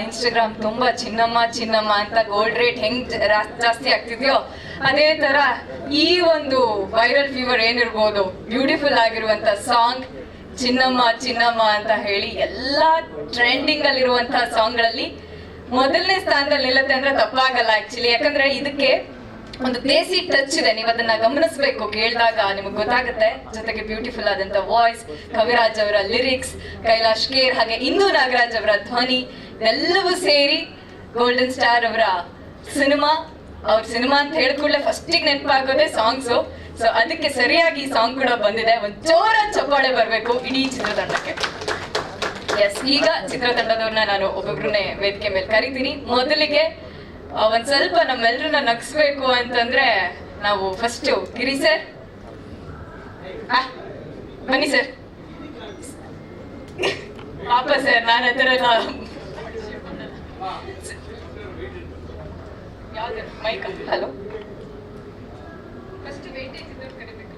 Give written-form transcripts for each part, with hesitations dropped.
Instagram ತುಂಬಾ ಚಿನ್ನಮ್ಮ ಅಂತ gold rate ಹೆಂಗ್ ಜಾಸ್ತಿ ಆಗ್ತಿದ್ಯೋ ಅದೇ ತರ ಈ ಒಂದು ವೈರಲ್ ಫೀವರ್ ಏನಿರ್ಬೋದು, ಬ್ಯೂಟಿಫುಲ್ ಆಗಿರುವಂತ ಸಾಂಗ್ ಚಿನ್ನಮ್ಮ ಅಂತ ಹೇಳಿ ಎಲ್ಲಾ ಟ್ರೆಂಡಿಂಗ್ ಅಲ್ಲಿರುವಂತಹ ಸಾಂಗ್ಗಳಲ್ಲಿ ಮೊದಲನೇ ಸ್ಥಾನದಲ್ಲಿ ನಿಲ್ಲತ್ತೆ ಅಂದ್ರೆ ತಪ್ಪಾಗಲ್ಲ ಆಕ್ಚುಲಿ. ಯಾಕಂದ್ರೆ ಇದಕ್ಕೆ ಒಂದು ದೇಸಿ ಟಚ್ ಇದೆ, ನೀವು ಅದನ್ನ ಗಮನಿಸಬೇಕು, ಕೇಳಿದಾಗ ನಿಮಗೆ ಗೊತ್ತಾಗುತ್ತೆ. ಜೊತೆಗೆ ಬ್ಯೂಟಿಫುಲ್ ಆದಂತ ವಾಯ್ಸ್, ಕವಿರಾಜ್ ಅವರ ಲಿರಿಕ್ಸ್, ಕೈಲಾಶ್ ಕೇರ್ ಹಾಗೆ ಇಂದು ನಾಗರಾಜ್ ಅವರ ಧ್ವನಿ ಎಲ್ಲವೂ ಸೇರಿ ಗೋಲ್ಡನ್ ಸ್ಟಾರ್ ಅವರ ಸಿನಿಮಾ. ಅವ್ರ ಸಿನಿಮಾ ಅಂತ ಹೇಳಿದ್ಕೂಡ್ಲೆ ಫಸ್ಟಿಗೆ ನೆನಪಾಗೋದೇ ಸಾಂಗ್ಸು. ಸೊ ಅದಕ್ಕೆ ಸರಿಯಾಗಿ ಈ ಸಾಂಗ್ ಕೂಡ ಬಂದಿದೆ. ಒಂದು ಜೋರ ಚಪ್ಪಾಳೆ ಬರಬೇಕು ಇಡೀ ಚಿತ್ರತಂಡಕ್ಕೆ. ಎಸ್, ಈಗ ಚಿತ್ರತಂಡದವ್ರನ್ನ ನಾನು ಒಬ್ಬೊಬ್ರನ್ನೇ ವೇದಿಕೆ ಮೇಲೆ ಕರಿತೀನಿ. ಮೊದಲಿಗೆ ಒಂದ್ ಸ್ವಲ್ಪ ನಮ್ಮೆಲ್ರನ್ನ ನಗಿಸ್ಬೇಕು ಅಂತಂದ್ರೆ ನಾವು ಫಸ್ಟ್ ಗಿರಿ ಸರ್, ಬನ್ನಿ ಸರ್. ಪಾಪ ಸರ್, ನಾನು ಅದರ ಮೈಕ್ ಹಲೋ ಫಸ್ಟ್ ವೇಟೇಜ್ ಇದ್ದವ್ರು ಕರಿಬೇಕು,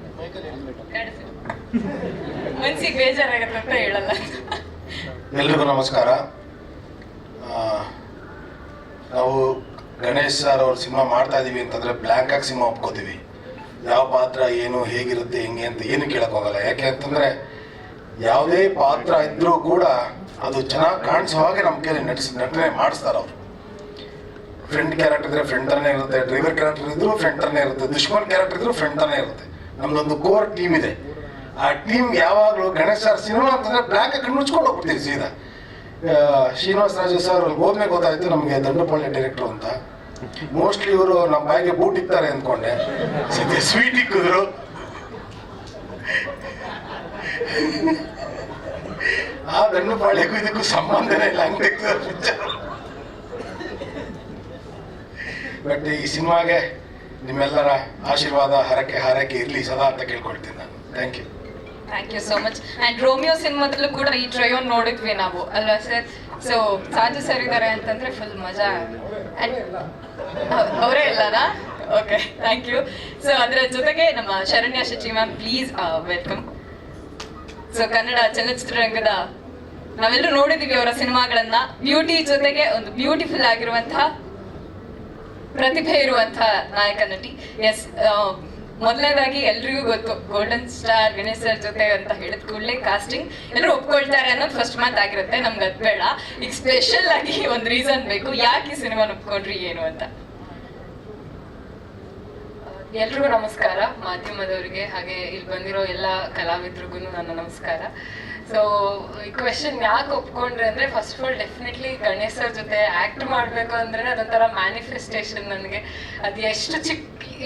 ಮನ್ಸಿಗೆ ಬೇಜಾರಾಗತ್ತೆ ಅಂತ ಹೇಳಲ್ಲ. ಎಲ್ರಿಗೂ ನಮಸ್ಕಾರ. ನಾವು ಗಣೇಶ್ ಸರ್ ಅವ್ರ ಸಿನಿಮಾ ಮಾಡ್ತಾ ಇದೀವಿ ಅಂತಂದ್ರೆ ಬ್ಲ್ಯಾಂಕ್ ಆಗಿ ಸಿನಿಮಾ ಒಪ್ಕೋತೀವಿ. ಯಾವ ಪಾತ್ರ ಏನು ಹೇಗಿರುತ್ತೆ ಹೆಂಗೆ ಅಂತ ಏನು ಕೇಳಕ್ ಹೋಗಲ್ಲ. ಯಾಕೆ ಅಂತಂದ್ರೆ ಯಾವುದೇ ಪಾತ್ರ ಇದ್ರೂ ಕೂಡ ಅದು ಚೆನ್ನಾಗಿ ಕಾಣಿಸೋ ಹಾಗೆ ನಮ್ಮ ಕೈಲಿ ನಟನೆ ಮಾಡಿಸ್ತಾರೆ ಅವರು. ಫ್ರೆಂಡ್ ಕ್ಯಾರೆಕ್ಟರ್ ಇದ್ರೆ ಫ್ರೆಂಡ್ ತರನೇ ಇರುತ್ತೆ, ಡ್ರೈವರ್ ಕ್ಯಾರೆಕ್ಟರ್ ಇದ್ರು ಫ್ರೆಂಡ್ ತರನೇ ಇರುತ್ತೆ, ದುಶ್ಮನ್ ಕ್ಯಾರೆಕ್ಟರ್ ಇದ್ರು ಫ್ರೆಂಡ್ ತರನೇ ಇರುತ್ತೆ. ನಮ್ದೊಂದು ಕೋರ್ ಟೀಮ್ ಇದೆ. ಆ ಟೀಮ್ ಯಾವಾಗಲೂ ಗಣೇಶ್ ಸರ್ ಸಿನಿಮಾ ಅಂತಂದ್ರೆ ಬ್ಲ್ಯಾಂಕ್ ಆಗಿ ಮುಚ್ಕೊಂಡು ಹೋಗ್ಬಿಡ್ತೀವಿ ಸೀದಾ. ಶ್ರೀನಿವಾಸ ರಾಜು ಸರ್ ಹೋದ್ಮೇಲೆ ಗೊತ್ತಾಯ್ತು ನಮಗೆ ದಂಡಪಾಳ್ಯ ಡೈರೆಕ್ಟರ್ ಅಂತ. ಮೋಸ್ಟ್ಲಿ ಇವರು ನಮ್ಮ ಬಾಯಿಗೆ ಬೂಟ್ ಇಕ್ತಾರೆ ಅಂದ್ಕೊಂಡೆ, ಸದ್ಯ ಸ್ವೀಟ್ ಇಕ್ಕಿದ್ರು. ಆ ದಂಡಪಾಳ್ಯಕ್ಕೂ ಇದಕ್ಕೂ ಸಂಬಂಧನೇ ಇಲ್ಲ, ಹಂಗೆ ತೆಗ್ದಿದ್ದಾರೆ ಪಿಕ್ಚರ್. ಬಟ್ ಈ ಸಿನಿಮಾಗೆ ನಿಮ್ಮೆಲ್ಲರ ಆಶೀರ್ವಾದ ಹಾರೈಕೆ ಇರಲಿ ಸದಾ ಅಂತ ಕೇಳ್ಕೊಳ್ತೀನಿ ನಾನು. Thank you. Thank you so much. And Romeo ಸಿನಿಮಾದಲ್ಲೂ ಕೂಡ ಈ ಟ್ರಯೋನ್ ನೋಡಿದ್ವಿ ನಾವು ಅಲ್ವಾ ಸರ್? ಸೊ ಸಾಜು ಸರ್ ಇದ್ದಾರೆ ಅಂತಂದ್ರೆ ಫುಲ್ ಮಜಾ. ಅವರೇ ಇಲ್ಲನಾ? Okay, thank you. ಸೊ ಅದರ ಜೊತೆಗೆ ನಮ್ಮ Sharanya Shetty ma'am, please welcome. So Kannada ಚಲನಚಿತ್ರರಂಗದ ನಾವೆಲ್ಲರೂ ನೋಡಿದೀವಿ ಅವರ ಸಿನಿಮಾಗಳನ್ನ. ಬ್ಯೂಟಿ ಜೊತೆಗೆ ಒಂದು ಬ್ಯೂಟಿಫುಲ್ ಆಗಿರುವಂತಹ ಪ್ರತಿಭೆ ಇರುವಂತಹ ನಾಯಕ ನಟಿ. ಎಸ್, ಮೊದಲನೇದಾಗಿ ಎಲ್ರಿಗೂ ಗೊತ್ತು ಗೋಲ್ಡನ್ ಸ್ಟಾರ್ ಗಣೇಶ್ ಸರ್ ಜೊತೆ ಅಂತ ಹೇಳಿದ ಕೂಡಲೇ ಕಾಸ್ಟಿಂಗ್ ಎಲ್ಲರೂ ಒಪ್ಕೊಳ್ತಾರೆ ಅನ್ನೋದು ಫಸ್ಟ್ ಮಾತಾಗಿರುತ್ತೆ. ನಮ್ಗೆ ಅದು ಬೇಡ, ಈಗ ಸ್ಪೆಷಲ್ ಆಗಿ ಒಂದು ರೀಸನ್ ಬೇಕು, ಯಾಕೆ ಈ ಸಿನಿಮಾ ಒಪ್ಕೊಂಡ್ರಿ ಏನು ಅಂತ. ಎಲ್ರಿಗೂ ನಮಸ್ಕಾರ, ಮಾಧ್ಯಮದವರಿಗೆ ಹಾಗೆ ಇಲ್ಲಿ ಬಂದಿರೋ ಎಲ್ಲ ಕಲಾವಿದ್ರಿಗೂ ನನ್ನ ನಮಸ್ಕಾರ. ಸೊ ಈ ಕ್ವೆಶನ್ ಯಾಕೆ ಒಪ್ಕೊಂಡ್ರೆ ಅಂದ್ರೆ, first of all definitely Ganesh sir ಜೊತೆ ಆಕ್ಟ್ ಮಾಡ್ಬೇಕು ಅಂದ್ರೆ ಅದೊಂಥರ ಮ್ಯಾನಿಫೆಸ್ಟೇಷನ್ ನನಗೆ. ಅದು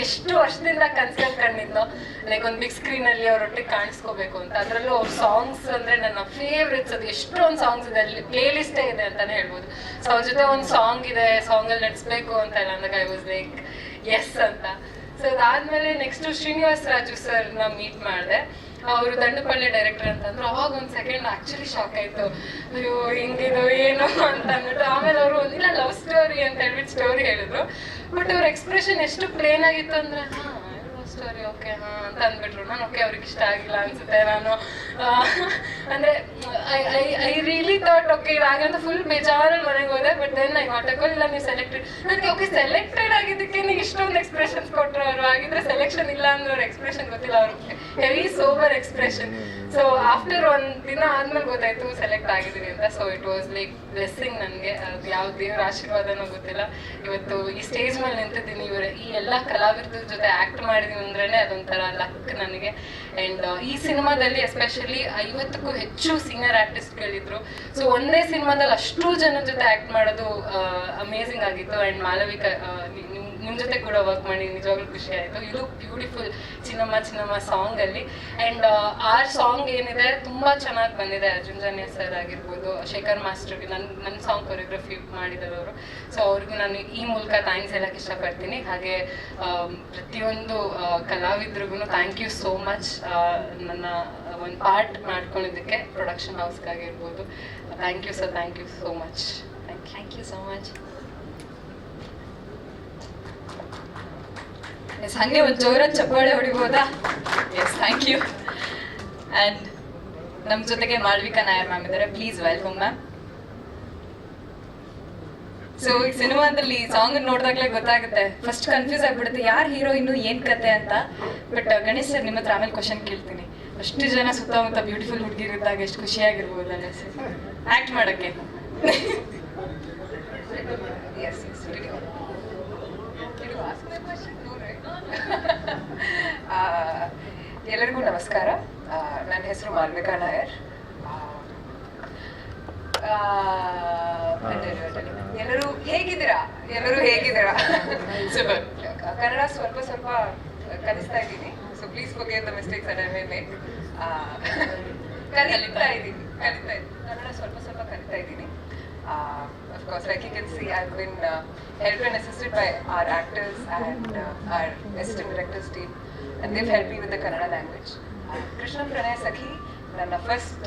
ಎಷ್ಟು ವರ್ಷದಿಂದ ಕನ್ಸ್ಕೊಂಡಿದ್ನೋ, ಲೈಕ್ ಒಂದು ಬಿಗ್ ಸ್ಕ್ರೀನ್ ಅಲ್ಲಿ ಅವರೊಟ್ಟಿಗೆ ಕಾಣಿಸ್ಕೋಬೇಕು ಅಂತ. ಅದರಲ್ಲೂ ಅವ್ರ ಸಾಂಗ್ಸ್ ಅಂದ್ರೆ ನನ್ನ ಫೇವ್ರೆಟ್ಸ್. ಅದು ಎಷ್ಟೊಂದು ಸಾಂಗ್ಸ್ ಇದೆ, ಅಲ್ಲಿ ಪ್ಲೇ ಲಿಸ್ಟೇ ಇದೆ ಅಂತಾನೆ ಹೇಳ್ಬೋದು. ಸೊ ಅವ್ರ ಜೊತೆ ಒಂದು ಸಾಂಗ್ ಇದೆ, ಸಾಂಗ್ ಅಲ್ಲಿ ನಡ್ಸ್ಬೇಕು ಅಂತ ಎಲ್ಲ ಅಂದಾಗ ಐ ವಾಸ್ ಲೈಕ್ ಎಸ್ ಅಂತ. ಸೊ ಅದಾದ್ಮೇಲೆ ನೆಕ್ಸ್ಟ್ ಶ್ರೀನಿವಾಸ್ ರಾಜು ಸರ್ನ ಮೀಟ್ ಮಾಡಿದೆ. ಅವರು ದಂಡಪಾಳ್ಯ ಡೈರೆಕ್ಟರ್ ಅಂತಂದ್ರು. ಅವಾಗ ಒಂದು ಸೆಕೆಂಡ್ ಆಕ್ಚುಲಿ ಶಾಕ್ ಆಯ್ತು, ಅಯ್ಯೋ ಹಿಂಗಿದು ಏನು ಅಂತ ಅಂದ್ಬಿಟ್ಟು. ಆಮೇಲೆ ಅವರು ಇಲ್ಲ ಲವ್ ಸ್ಟೋರಿ ಅಂತ ಹೇಳ್ಬಿಟ್ಟು ಸ್ಟೋರಿ ಹೇಳಿದ್ರು. ಬಟ್ ಅವ್ರ ಎಕ್ಸ್ಪ್ರೆಷನ್ ಎಷ್ಟು ಪ್ಲೇನ್ ಆಗಿತ್ತು ಅಂದ್ರೆ, ಲವ್ ಸ್ಟೋರಿ ಓಕೆ ಅಂತ ಅಂದ್ಬಿಟ್ರು. ನಾನು ಓಕೆ ಅವ್ರಿಗೆ ಇಷ್ಟ ಆಗಿಲ್ಲ ಅನ್ಸುತ್ತೆ. ನಾನು ಅಂದ್ರೆ ಐ ರಿಯಲಿ ಥಾಟ್ ಓಕೆ ಇದಾಗಂತ ಫುಲ್ ಬೇಜಾರಲ್ಲಿ ಮನೆಗೆ ಹೋದೆ. But then I got a call, ಇಲ್ಲ ನೀವು ಸೆಲೆಕ್ಟೆಡ್. ನನಗೆ ಓಕೆ ಸೆಲೆಕ್ಟೆಡ್ ಆಗಿದ್ದಕ್ಕೆ ನೀವು ಇಷ್ಟೊಂದು ಎಕ್ಸ್ಪ್ರೆಷನ್ಸ್ ಕೊಟ್ಟರು. ಅವರು ಆಗಿದ್ರೆ ಸೆಲೆಕ್ಷನ್ ಇಲ್ಲ ಅಂದ್ರೆ ಅವ್ರ ಎಕ್ಸ್ಪ್ರೆಷನ್ ಗೊತ್ತಿಲ್ಲ, ಅವ್ರು heavy sober expression. So after ಒಂದು ದಿನ ಆದ್ಮೇಲೆ ಗೊತ್ತಾಯ್ತು ಸೆಲೆಕ್ಟ್ ಆಗಿದ್ದೀನಿ ಅಂತ. So it was like blessing ನನಗೆ. ಅದು ಯಾವ ದೇವ್ರ ಆಶೀರ್ವಾದನೋ ಗೊತ್ತಿಲ್ಲ, ಇವತ್ತು ಈ ಸ್ಟೇಜ್ ಮೇಲೆ ನಿಂತಿದ್ದೀನಿ. ಈ ಎಲ್ಲ ಕಲಾವಿದರ ಜೊತೆ ಆಕ್ಟ್ ಮಾಡಿದೀವಿ ಅಂದ್ರೆ ಅದೊಂಥರ ಲಕ್ ನನಗೆ. ಅಂಡ್ ಈ ಸಿನಿಮಾದಲ್ಲಿ ಎಸ್ಪೆಷಲಿ 50ಕ್ಕೂ ಹೆಚ್ಚು ಸೀನಿಯರ್ ಆರ್ಟಿಸ್ಟ್ಗಳಿದ್ರು. ಸೊ ಒಂದೇ ಸಿನಿಮಾದಲ್ಲಿ ಅಷ್ಟು ಜನ ಜೊತೆ ಆಕ್ಟ್ ಮಾಡೋದು ಅಮೇಝಿಂಗ್ ಆಗಿತ್ತು. ಅಂಡ್ ಮಾಲವಿಕಾ, ನಿಮ್ಮ ಜೊತೆ ಕೂಡ ವರ್ಕ್ ಮಾಡಿ ನಿಜವಾಗ್ಲೂ ಖುಷಿ ಆಯಿತು. ಇದು ಬ್ಯೂಟಿಫುಲ್ ಚಿನ್ನಮ್ಮ ಸಾಂಗ್ ಅಲ್ಲಿ. ಅಂಡ್ ಆ ಸಾಂಗ್ ಏನಿದೆ ತುಂಬಾ ಚೆನ್ನಾಗಿ ಬಂದಿದೆ. ಅರ್ಜುನ್ ಜನ್ಯ ಸರ್ ಆಗಿರ್ಬೋದು, ಶೇಖರ್ ಮಾಸ್ಟರ್ಗೆ ನನ್ನ ಸಾಂಗ್ ಕೊರಿಯೋಗ್ರಫಿ ಮಾಡಿದವರು. ಸೊ ಅವ್ರಿಗೂ ನಾನು ಈ ಮೂಲಕ ಥ್ಯಾಂಕ್ಸ್ ಹೇಳಕ್ಕೆ ಇಷ್ಟಪಡ್ತೀನಿ. ಹಾಗೆ ಪ್ರತಿಯೊಂದು ಕಲಾವಿದ್ರಿಗೂ ಥ್ಯಾಂಕ್ ಯು ಸೋ ಮಚ್. ನನ್ನ ಒಂದು ಪಾರ್ಟ್ ಮಾಡ್ಕೊಂಡಿದ್ದಕ್ಕೆ ಪ್ರೊಡಕ್ಷನ್ ಹೌಸ್ಗಾಗಿರ್ಬೋದು thank you sir, thank you so much. Thank you so much. Yes, ಹಂಗೆ ಒಂದು ಜೋರ ಚಪ್ಪಾಳೆ ಹೊಡಿಬೋದಾ? Yes, thank you. ಆ್ಯಂಡ್ ನಮ್ಮ ಜೊತೆಗೆ ಮಾಳವಿಕಾ ನಾಯರ್ ಮ್ಯಾಮ್ ಇದ್ದಾರೆ, ಪ್ಲೀಸ್ ವೆಲ್ಕಮ್ ಮ್ಯಾಮ್. ಸೊ ಈ ಸಿನಿಮಾದಲ್ಲಿ ಸಾಂಗ್ ನೋಡಿದಾಗಲೇ ಗೊತ್ತಾಗುತ್ತೆ, ಫಸ್ಟ್ ಕನ್ಫ್ಯೂಸ್ ಆಗ್ಬಿಡುತ್ತೆ ಯಾರು ಹೀರೋಯಿನ್ನು ಏನ್ ಕತೆ ಅಂತ. ಬಟ್ ಗಣೇಶ್ ಸರ್ ನಿಮ್ಮ ಹತ್ರ ಆಮೇಲೆ ಕ್ವಶನ್ ಕೇಳ್ತೀನಿ. ಅಷ್ಟು ಜನ ಸುತ್ತಮುತ್ತ ಬ್ಯೂಟಿಫುಲ್ ಹುಡುಗಿರಿದ್ದಾಗ ಎಷ್ಟು ಖುಷಿಯಾಗಿರ್ಬೋದಲ್ಲ ಸರ್ ಆಕ್ಟ್ ಮಾಡಕ್ಕೆ. ಎಲ್ಲರಿಗೂ ನಮಸ್ಕಾರ. ನನ್ನ ಹೆಸರು ಮಾಲ್ವಿಕಾ ನಾಯರ್. ಎಲ್ಲರೂ ಹೇಗಿದ್ದೀರಾ? ಸೂಪರ್. ಕನ್ನಡ ಸ್ವಲ್ಪ ಸ್ವಲ್ಪ ಕಲಿಸ್ತಾ ಇದ್ದೀನಿ, so please forgive the mistakes that I may make. ಕಲಿತಾ ಇದ್ದೀನಿ ಕನ್ನಡ ಸ್ವಲ್ಪ ಸ್ವಲ್ಪ ಕಲಿತಾ ಇದ್ದೀನಿ. Of course, like you can see, I've been helped and assisted by our actors and our assistant directors team, and they've helped me with the Kannada language. Krishna Pranay Sakhi, my first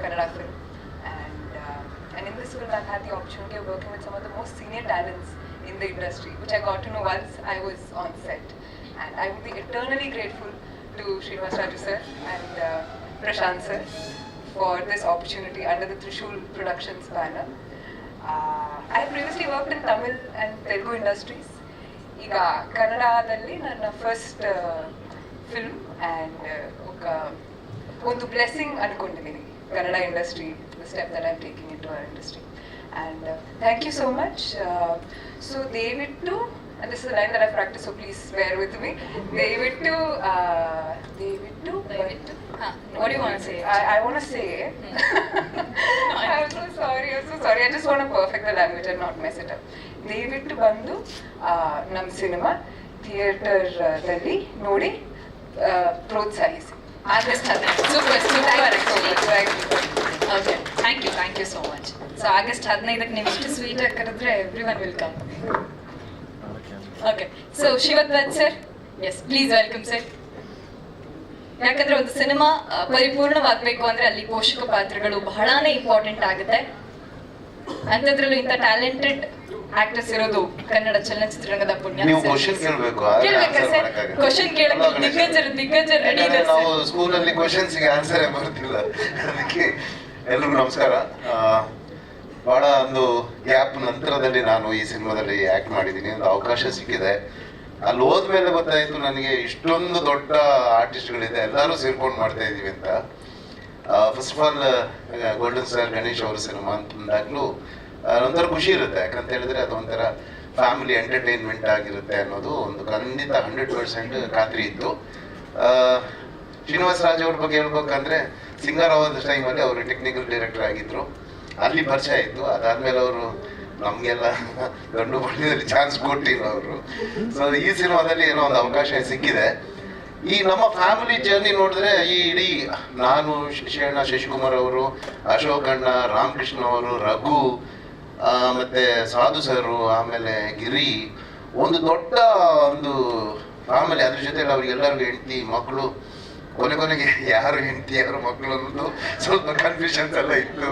Kannada film, and in this film I've had the opportunity of working with some of the most senior talents in the industry, which I got to know once I was on set. And I will be eternally grateful to Srinivas Raju sir and Prashant sir for this opportunity under the Trishul Productions banner. I previously worked in Tamil and Telugu industries. ಈಗ ಕನ್ನಡದಲ್ಲಿ ನನ್ನ first film and ಒಂದು blessing ಅನ್ಕೊಂಡಿದ್ದೀನಿ Kannada industry, the step that I am taking in to our industry. And thank you so much. So ದಯವಿಟ್ಟು, and this is a line that I've practiced, so please bear with me. ದಯವಿಟ್ಟು what do you want to say? I want to say I'm so sorry. I just want to perfect the language and not mess it up. ದಯವಿಟ್ಟು ಬಂದು ನಮ್ಮ cinema ಥಿಯೇಟರ್ದಲ್ಲಿ ನೋಡಿ ಪ್ರೋತ್ಸಾಹಿಸಿ. August 15. Super. Okay, thank you so much. So August 15ಕ್ಕೆ ನೀವು ಇಷ್ಟು sweet ಆಗಿ ಕರೆದ್ರೆ everyone will come. Okay, so Shivadhwaj sir, S please welcome sir. ಯಾಕಂದ್ರೆ ಒಂದು ಸಿನಿಮಾ ಪರಿಪೂರ್ಣವಾಗಬೇಕು ಅಂದ್ರೆ ಅಲ್ಲಿ ಪೋಷಕ ಪಾತ್ರಗಳು ಬಹಳಾನೇ ಇಂಪಾರ್ಟೆಂಟ್ ಆಗುತ್ತೆ. ಅಂಥದ್ರಲ್ಲೂ ಇಂಥ ಟ್ಯಾಲೆಂಟೆಡ್ ಆಕ್ಟರ್ಸ್ ಇರೋದು ಕನ್ನಡ ಚಲನಚಿತ್ರರಂಗದ ಪುಣ್ಯ. ನೀವು ಕ್ವಶನ್ ಕೇಳಬೇಕು, ಕ್ವಶನ್ ಕೇಳಕ್ಕೆ ದಿಗ್ಗಜರು ರೆಡಿ ಇದೆ. ನಾವು ಸ್ಕೂಲಲ್ಲಿ ಕ್ವಶನ್ಸ್ ಗೆ ಆನ್ಸರ್ ಬರ್ತಿಲ್ಲ. ಅದಕ್ಕೆ ಎಲ್ರಿಗೂ ನಮಸ್ಕಾರ. ಬಹಳ ಒಂದು ಗ್ಯಾಪ್ ನಂತರದಲ್ಲಿ ನಾನು ಈ ಸಿನಿಮಾದಲ್ಲಿ ಆಕ್ಟ್ ಮಾಡಿದ್ದೀನಿ. ಒಂದು ಅವಕಾಶ ಸಿಕ್ಕಿದೆ. ಅಲ್ಲಿ ಹೋದ್ಮೇಲೆ ಗೊತ್ತಾಯ್ತು ನನಗೆ ಇಷ್ಟೊಂದು ದೊಡ್ಡ ಆರ್ಟಿಸ್ಟ್ಗಳಿದೆ, ಎಲ್ಲರೂ ಸೇರ್ಕೊಂಡು ಮಾಡ್ತಾ ಇದೀವಿ ಅಂತ. First of all golden star Ganesh ಅವ್ರ ಸಿನಿಮಾ ಅಂತಂದಾಗ್ಲೂ ಒಂಥರ ಖುಷಿ ಇರುತ್ತೆ. ಯಾಕಂತ ಹೇಳಿದ್ರೆ ಅದೊಂಥರ ಫ್ಯಾಮಿಲಿ ಎಂಟರ್ಟೈನ್ಮೆಂಟ್ ಆಗಿರುತ್ತೆ ಅನ್ನೋದು ಒಂದು ಖಂಡಿತ 100% ಖಾತ್ರಿ ಇತ್ತು. ಶ್ರೀನಿವಾಸ ರಾಜ್ ಅವ್ರ ಬಗ್ಗೆ ಹೇಳ್ಬೇಕಂದ್ರೆ ಸಿಂಗರ್ ಆದ ಟೈಮಲ್ಲಿ ಅವರು ಟೆಕ್ನಿಕಲ್ ಡೈರೆಕ್ಟರ್ ಆಗಿದ್ರು, ಅಲ್ಲಿ ಪರಿಚಯ ಆಯಿತು. ಅದಾದ್ಮೇಲೆ ಅವರು ನಮಗೆಲ್ಲ ಗಂಡು ಬಣ್ಣದಲ್ಲಿ ಚಾನ್ಸ್ ಕೊಟ್ಟಿಲ್ಲ ಅವರು. ಸೊ ಈ ಸಿನಿಮಾದಲ್ಲಿ ಏನೋ ಒಂದು ಅವಕಾಶ ಸಿಕ್ಕಿದೆ. ಈ ನಮ್ಮ ಫ್ಯಾಮಿಲಿ ಜರ್ನಿ ನೋಡಿದ್ರೆ ಈ ಇಡೀ ನಾನು, ಶೇಷಣ್ಣ, ಶಶಿಕುಮಾರ್ ಅವರು, ಅಶೋಕ್ ಅಣ್ಣ, ರಾಮಕೃಷ್ಣ ಅವರು, ರಘು, ಮತ್ತೆ ಸಾಧು ಸರ್, ಆಮೇಲೆ ಗಿರಿ, ಒಂದು ದೊಡ್ಡ ಒಂದು ಫ್ಯಾಮಿಲಿ. ಅದ್ರ ಜೊತೆಲಿ ಅವ್ರಿಗೆಲ್ಲರಿಗೂ ಹೆಂಡತಿ ಮಕ್ಕಳು, ಕೊನೆಗೆ ಯಾರು ಹೆಂಡತಿ ಯಾರು ಮಕ್ಕಳು ಅನ್ನೋದು ಸ್ವಲ್ಪ ಕನ್ಫ್ಯೂಷನ್ಸ್ ಎಲ್ಲ ಇತ್ತು.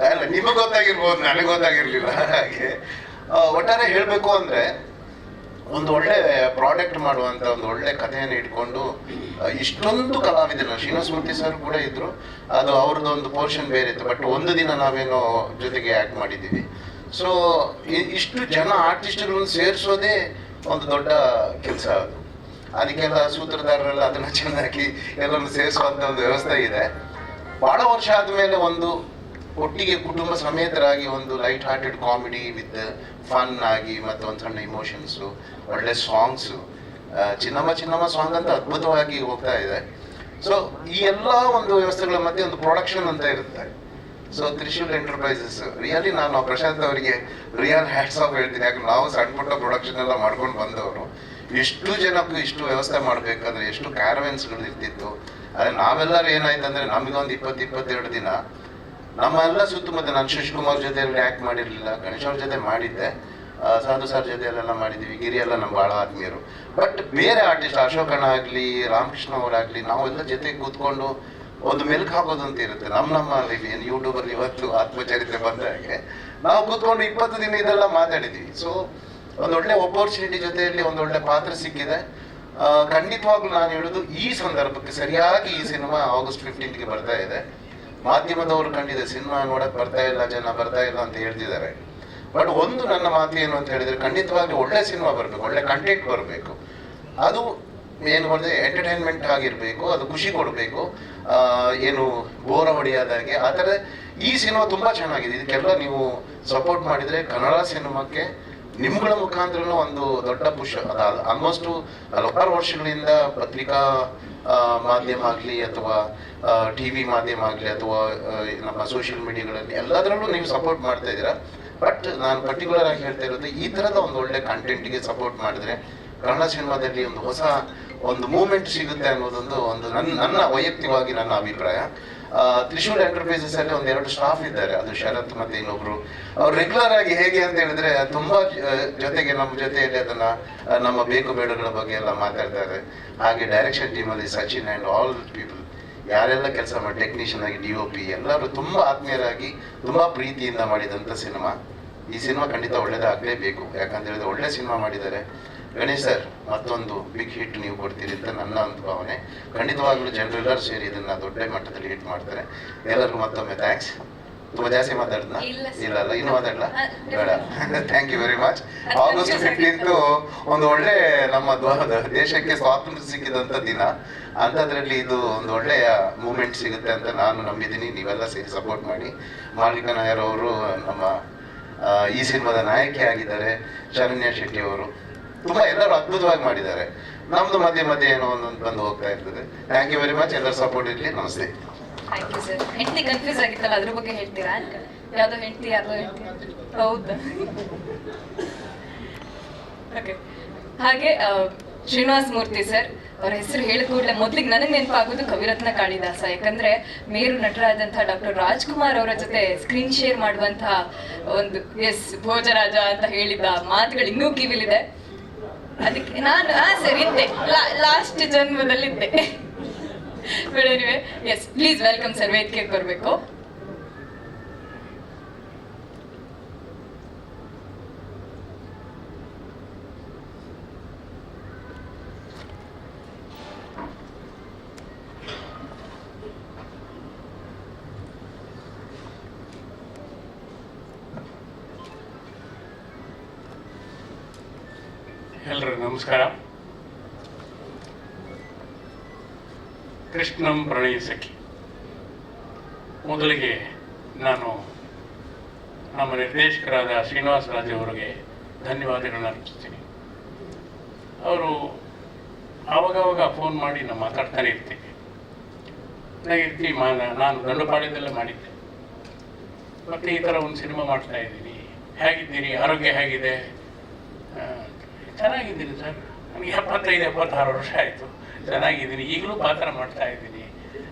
ಅಲ್ಲ, ನಿಮಗೆ ಗೊತ್ತಾಗಿರ್ಬೋದು, ನನಗೆ ಗೊತ್ತಾಗಿರ್ಲಿಲ್ಲ. ಹಾಗೆ ಒಟ್ಟಾರೆ ಹೇಳಬೇಕು ಅಂದರೆ ಒಂದು ಒಳ್ಳೆ ಪ್ರಾಡಕ್ಟ್ ಮಾಡುವಂಥ ಒಂದು ಒಳ್ಳೆ ಕಥೆಯನ್ನು ಇಟ್ಕೊಂಡು ಇಷ್ಟೊಂದು ಕಲಾವಿದರು, ಶ್ರೀನಿವಾಸ ಮೂರ್ತಿ ಸರ್ ಕೂಡ ಇದ್ರು, ಅದು ಅವ್ರದ್ದು ಒಂದು ಪೋರ್ಷನ್ ಬೇರೆ ಇತ್ತು. ಬಟ್ ಒಂದು ದಿನ ನಾವೇನೋ ಜೊತೆಗೆ ಆ್ಯಕ್ಟ್ ಮಾಡಿದ್ದೀವಿ. ಸೊ ಇಷ್ಟು ಜನ ಆರ್ಟಿಸ್ಟ್ಗಳನ್ನು ಸೇರಿಸೋದೇ ಒಂದು ದೊಡ್ಡ ಕೆಲಸ. ಅದು ಅದಕ್ಕೆಲ್ಲ ಸೂತ್ರಧಾರರೆಲ್ಲ ಅದನ್ನು ಚೆನ್ನಾಗಿ ಎಲ್ಲರನ್ನು ಸೇರಿಸುವಂಥ ಒಂದು ವ್ಯವಸ್ಥೆ ಇದೆ. ಭಾಳ ವರ್ಷ ಆದಮೇಲೆ ಒಂದು ಒಟ್ಟಿಗೆ ಕುಟುಂಬ ಸಮೇತರಾಗಿ ಒಂದು light hearted comedy with fun ಆಗಿ ಮತ್ತು ಒಂದು ಸಣ್ಣ ಇಮೋಷನ್ಸು, ಒಳ್ಳೆ ಸಾಂಗ್ಸು, ಚಿನ್ನಮ್ಮ ಸಾಂಗ್ ಅಂತ ಅದ್ಭುತವಾಗಿ ಹೋಗ್ತಾ ಇದೆ. ಸೊ ಈ ಎಲ್ಲ ಒಂದು ವ್ಯವಸ್ಥೆಗಳ ಮಧ್ಯೆ ಒಂದು ಪ್ರೊಡಕ್ಷನ್ ಅಂತ ಇರುತ್ತೆ. ಸೊ ತ್ರಿಶೂಲ್ ಎಂಟರ್ಪ್ರೈಸಸ್ ರಿಯಲಿ ನಾನು ಪ್ರಶಾಂತ್ ಅವರಿಗೆ ರಿಯಲ್ ಹ್ಯಾಟ್ಸ್ ಆಫ್ ಹೇಳ್ತೀನಿ. ಯಾಕಂದ್ರೆ ನಾವು ಸಣ್ಣ ಪುಟ್ಟ ಪ್ರೊಡಕ್ಷನ್ ಎಲ್ಲ ಮಾಡ್ಕೊಂಡು ಬಂದವರು. ಇಷ್ಟು ಜನಕ್ಕೂ ಇಷ್ಟು ವ್ಯವಸ್ಥೆ ಮಾಡಬೇಕಾದ್ರೆ ಎಷ್ಟು ಕ್ಯಾರವೆನ್ಸ್ಗಳು ಇರ್ತಿತ್ತು. ಅದೇ ನಾವೆಲ್ಲರೂ ಏನಾಯ್ತು ಅಂದರೆ ನಮಗೊಂದು 20-22 ದಿನ ನಮ್ಮೆಲ್ಲ ಸುತ್ತಮುತ್ತ, ನಾನು ಶಶಿಕುಮಾರ್ ಜೊತೆ ಆ್ಯಕ್ಟ್ ಮಾಡಿರಲಿಲ್ಲ, ಗಣೇಶ್ ಅವ್ರ ಜೊತೆ ಮಾಡಿದ್ದೆ, ಸಾಧು ಸರ್ ಜೊತೆ ಅಲ್ಲೆಲ್ಲ ಮಾಡಿದ್ದೀವಿ, ಗಿರಿ ಎಲ್ಲ ನಮ್ಮ ಭಾಳ ಆತ್ಮೀಯರು. ಬಟ್ ಬೇರೆ ಆರ್ಟಿಸ್ಟ್ ಅಶೋಕಣ್ಣ ಆಗಲಿ, ರಾಮಕೃಷ್ಣ ಅವರಾಗಲಿ, ನಾವೆಲ್ಲ ಜೊತೆಗೆ ಕೂತ್ಕೊಂಡು ಒಂದು ಮೆಲ್ಕ್ ಹಾಕೋದು ಅಂತ ಇರುತ್ತೆ. ನಮ್ಮ ಏನು ಯೂಟ್ಯೂಬಲ್ಲಿ ಇವತ್ತು ಆತ್ಮಚರಿತ್ರೆ ಬಂದ ಹಾಗೆ ನಾವು ಕೂತ್ಕೊಂಡು 20 ದಿನ ಇದೆಲ್ಲ ಮಾತಾಡಿದ್ವಿ. ಸೊ ಒಂದೊಳ್ಳೆ ಅಪರ್ಚುನಿಟಿ ಜೊತೆಯಲ್ಲಿ ಒಂದೊಳ್ಳೆ ಪಾತ್ರ ಸಿಕ್ಕಿದೆ. ಖಂಡಿತವಾಗ್ಲೂ ನಾನು ಹೇಳೋದು ಈ ಸಂದರ್ಭಕ್ಕೆ ಸರಿಯಾಗಿ ಈ ಸಿನಿಮಾ August 15ಗೆ ಬರ್ತಾ ಇದೆ. ಮಾಧ್ಯಮದವರು ಕಂಡಿದೆ ಸಿನಿಮಾ ನೋಡಕ್ ಬರ್ತಾ ಇಲ್ಲ, ಜನ ಬರ್ತಾ ಇಲ್ಲ ಅಂತ ಹೇಳ್ತಿದ್ದಾರೆ. ಬಟ್ ಒಂದು ನನ್ನ ಮಾತು ಏನು ಅಂತ ಹೇಳಿದ್ರೆ, ಖಂಡಿತವಾಗಿ ಒಳ್ಳೆ ಸಿನಿಮಾ ಬರಬೇಕು, ಒಳ್ಳೆ ಕಂಟೆಂಟ್ ಬರಬೇಕು. ಅದು ಏನು ಮಾಡಿದ್ರೆ ಎಂಟರ್ಟೈನ್ಮೆಂಟ್ ಆಗಿರಬೇಕು, ಅದು ಖುಷಿ ಕೊಡಬೇಕು, ಏನು ಬೋರ ಹೊಡೆಯೋದಾಗೆ ಆ ಥರ. ಈ ಸಿನಿಮಾ ತುಂಬ ಚೆನ್ನಾಗಿದೆ. ಇದಕ್ಕೆಲ್ಲ ನೀವು ಸಪೋರ್ಟ್ ಮಾಡಿದರೆ ಕನ್ನಡ ಸಿನಿಮಾಕ್ಕೆ ನಿಮ್ಗಳ ಮುಖಾಂತರ ಒಂದು ದೊಡ್ಡ ಪುಷ್. ಅದು ಆಲ್ಮೋಸ್ಟು ಹಲವಾರು ವರ್ಷಗಳಿಂದ ಪತ್ರಿಕಾ ಮಾಧ್ಯಮ ಆಗಲಿ ಅಥವಾ ಟಿ ವಿ ಮಾಧ್ಯಮ ಆಗಲಿ ಅಥವಾ ನಮ್ಮ ಸೋಷಿಯಲ್ ಮೀಡಿಯಾಗಳಲ್ಲಿ ಎಲ್ಲದರಲ್ಲೂ ನೀವು ಸಪೋರ್ಟ್ ಮಾಡ್ತಾ ಇದ್ದೀರಾ. ಬಟ್ ನಾನು ಪರ್ಟಿಕ್ಯುಲರ್ ಆಗಿ ಹೇಳ್ತಾ ಇರೋದು, ಈ ಥರದ ಒಂದು ಒಳ್ಳೆ ಕಂಟೆಂಟ್ಗೆ ಸಪೋರ್ಟ್ ಮಾಡಿದ್ರೆ ಕನ್ನಡ ಸಿನಿಮಾದಲ್ಲಿ ಒಂದು ಹೊಸ ಒಂದು ಮೂವ್ಮೆಂಟ್ ಸಿಗುತ್ತೆ ಅನ್ನೋದೊಂದು ನನ್ನ ವೈಯಕ್ತಿಕವಾಗಿ ನನ್ನ ಅಭಿಪ್ರಾಯ. ತ್ರಿಶೂಲ್ ಎಂಟರ್ಪ್ರೈಸಸ್ ಅಲ್ಲಿ ಒಂದೆರಡು ಸ್ಟಾಫ್ ಇದ್ದಾರೆ, ಅದು ಶರತ್ ಮತ್ತೆ ಇನ್ನೊಬ್ರು. ಅವ್ರು ರೆಗ್ಯುಲರ್ ಆಗಿ ಹೇಗೆ ಅಂತ ಹೇಳಿದ್ರೆ ತುಂಬಾ ಜೊತೆಗೆ ನಮ್ಮ ಜೊತೆಯಲ್ಲಿ ಅದನ್ನ ನಮ್ಮ ಬೇಕು ಬೇಡಗಳ ಬಗ್ಗೆ ಎಲ್ಲ ಮಾತಾಡ್ತಾರೆ. ಹಾಗೆ ಡೈರೆಕ್ಷನ್ ಟೀಮ್ ಅಲ್ಲಿ ಸಚಿನ್ ಅಂಡ್ ಆಲ್ ಪೀಪಲ್ ಯಾರೆಲ್ಲ ಕೆಲಸ ಮಾಡಿ, ಟೆಕ್ನಿಷಿಯನ್ ಆಗಿ DOP ಎಲ್ಲರೂ ತುಂಬಾ ಆತ್ಮೀಯರಾಗಿ ತುಂಬಾ ಪ್ರೀತಿಯಿಂದ ಮಾಡಿದಂಥ ಸಿನಿಮಾ. ಈ ಸಿನಿಮಾ ಖಂಡಿತ ಒಳ್ಳೇದಾಗಲೇಬೇಕು, ಯಾಕಂತ ಹೇಳಿದ್ರೆ ಒಳ್ಳೆ ಸಿನಿಮಾ ಮಾಡಿದ್ದಾರೆ. ಗಣೇಶ್ ಸರ್ ಮತ್ತೊಂದು ಬಿಗ್ ಹಿಟ್ ನೀವು ಕೊಡ್ತೀರಿ ಅಂತ ನನ್ನ ಒಂದು ಭಾವನೆ. ಖಂಡಿತವಾಗ್ಲೂ ಜನರೆಲ್ಲರೂ ಸೇರಿ ಇದನ್ನ ದೊಡ್ಡ ಮಟ್ಟದಲ್ಲಿ ಹಿಟ್ ಮಾಡ್ತಾರೆ. ಎಲ್ಲರಿಗೂ ಮತ್ತೊಮ್ಮೆ ಥ್ಯಾಂಕ್ಸ್. ತುಂಬಾ ಜಾಸ್ತಿ ಮಾತಾಡಿದ್ನ? ಇಲ್ಲ ಇನ್ನು ಮಾತಾಡಲ್ಲ, ಬೇಡ. Thank you very much. August 15 ಒಂದು ಒಳ್ಳೆ ನಮ್ಮ ದೇಶಕ್ಕೆ ಸ್ವಾತಂತ್ರ್ಯ ಸಿಕ್ಕಿದಂಥ ದಿನ. ಅಂಥದ್ರಲ್ಲಿ ಇದು ಒಂದು ಒಳ್ಳೆಯ ಮೂಮೆಂಟ್ ಸಿಗುತ್ತೆ ಅಂತ ನಾನು ನಂಬಿದ್ದೀನಿ. ನೀವೆಲ್ಲ ಸೇರಿ ಸಪೋರ್ಟ್ ಮಾಡಿ. ಮಾಲವಿಕಾ ನಾಯರ್ ಅವರು ನಮ್ಮ ಈ ಸಿನಿಮಾದ ನಾಯಕಿ ಆಗಿದ್ದಾರೆ. ಶರಣ್ಯ ಶೆಟ್ಟಿ ಅವರು ತುಂಬ ಎಲ್ಲರೂ ಅದ್ಭುತವಾಗಿ ಮಾಡಿದ್ದಾರೆ. ನಮ್ದು ಮಧ್ಯೆ ಏನೋ ಒಂದೊಂದು ಬಂದು ಹೋಗ್ತಾ ಇರ್ತದೆ. Thank you very much. ಎಲ್ಲರೂ ಸಪೋರ್ಟ್ ಇರಲಿ. ನಮಸ್ತೆ. Thank you sir. ಹೆಂಡತಿ ಕನ್ಫ್ಯೂಸ್ ಆಗಿತ್ತಲ್ಲ, ಅದ್ರ ಬಗ್ಗೆ ಹೇಳ್ತೀರಾ? ಯಾವ್ದೋ ಹೆಂಡತಿ ಹೌದಾ? ಓಕೆ. ಹಾಗೆ ಶ್ರೀನಿವಾಸ್ ಮೂರ್ತಿ ಸರ್ ಅವ್ರ ಹೆಸರು ಹೇಳಿದ ಕೂಡಲೇ ಮೊದಲಿಗೆ ನನಗೆ ನೆನಪಾಗೋದು ಕವಿರತ್ನ ಕಾಳಿದಾಸ. ಯಾಕಂದ್ರೆ ಮೇರು ನಟರಾದಂತಹ ಡಾಕ್ಟರ್ ರಾಜ್ಕುಮಾರ್ ಅವರ ಜೊತೆ ಸ್ಕ್ರೀನ್ ಶೇರ್ ಮಾಡುವಂತಹ ಒಂದು ಭೋಜರಾಜ ಅಂತ ಹೇಳಿದ ಮಾತುಗಳು ಇನ್ನೂ ಕಿವಿಲಿದೆ. ಅದಕ್ಕೆ ನಾನು ಸರ್ ಇದ್ದೆ, ಲಾಸ್ಟ್ ಜನ್ಮದಲ್ಲಿದ್ದೆ. ಎಸ್, ಪ್ಲೀಸ್ ವೆಲ್ಕಮ್ ಸರ್, ವೇದಿಕೆಗೆ ಬರಬೇಕು. ಎಲ್ಲರಿಗೂ ನಮಸ್ಕಾರ. ಕೃಷ್ಣಂ ಪ್ರಣಯ ಸಖಿ. ಮೊದಲಿಗೆ ನಾನು ನಮ್ಮ ನಿರ್ದೇಶಕರಾದ ಶ್ರೀನಿವಾಸ ರಾಜ್ ಅವರಿಗೆ ಧನ್ಯವಾದಗಳನ್ನ ಅರ್ಪಿಸ್ತೀನಿ. ಅವರು ಆವಾಗವಾಗ ಫೋನ್ ಮಾಡಿ ನಾನು ಮಾತಾಡ್ತಾನೆ ಇರ್ತೀನಿ. ನಾನು ದಂಡುಪಾಳ್ಯದಲ್ಲೇ ಮಾಡಿದ್ದೆ. ಮತ್ತು ಈ ಥರ ಒಂದು ಸಿನಿಮಾ ಮಾಡ್ತಾ ಇದ್ದೀನಿ, ಹೇಗಿದ್ದೀರಿ, ಆರೋಗ್ಯ ಹೇಗಿದೆ? ಚೆನ್ನಾಗಿದ್ದೀನಿ ಸರ್, ನನಗೆ 75-76 ವರ್ಷ ಆಯಿತು, ಚೆನ್ನಾಗಿದ್ದೀನಿ, ಈಗಲೂ ಪಾತ್ರ ಮಾಡ್ತಾ ಇದ್ದೀನಿ.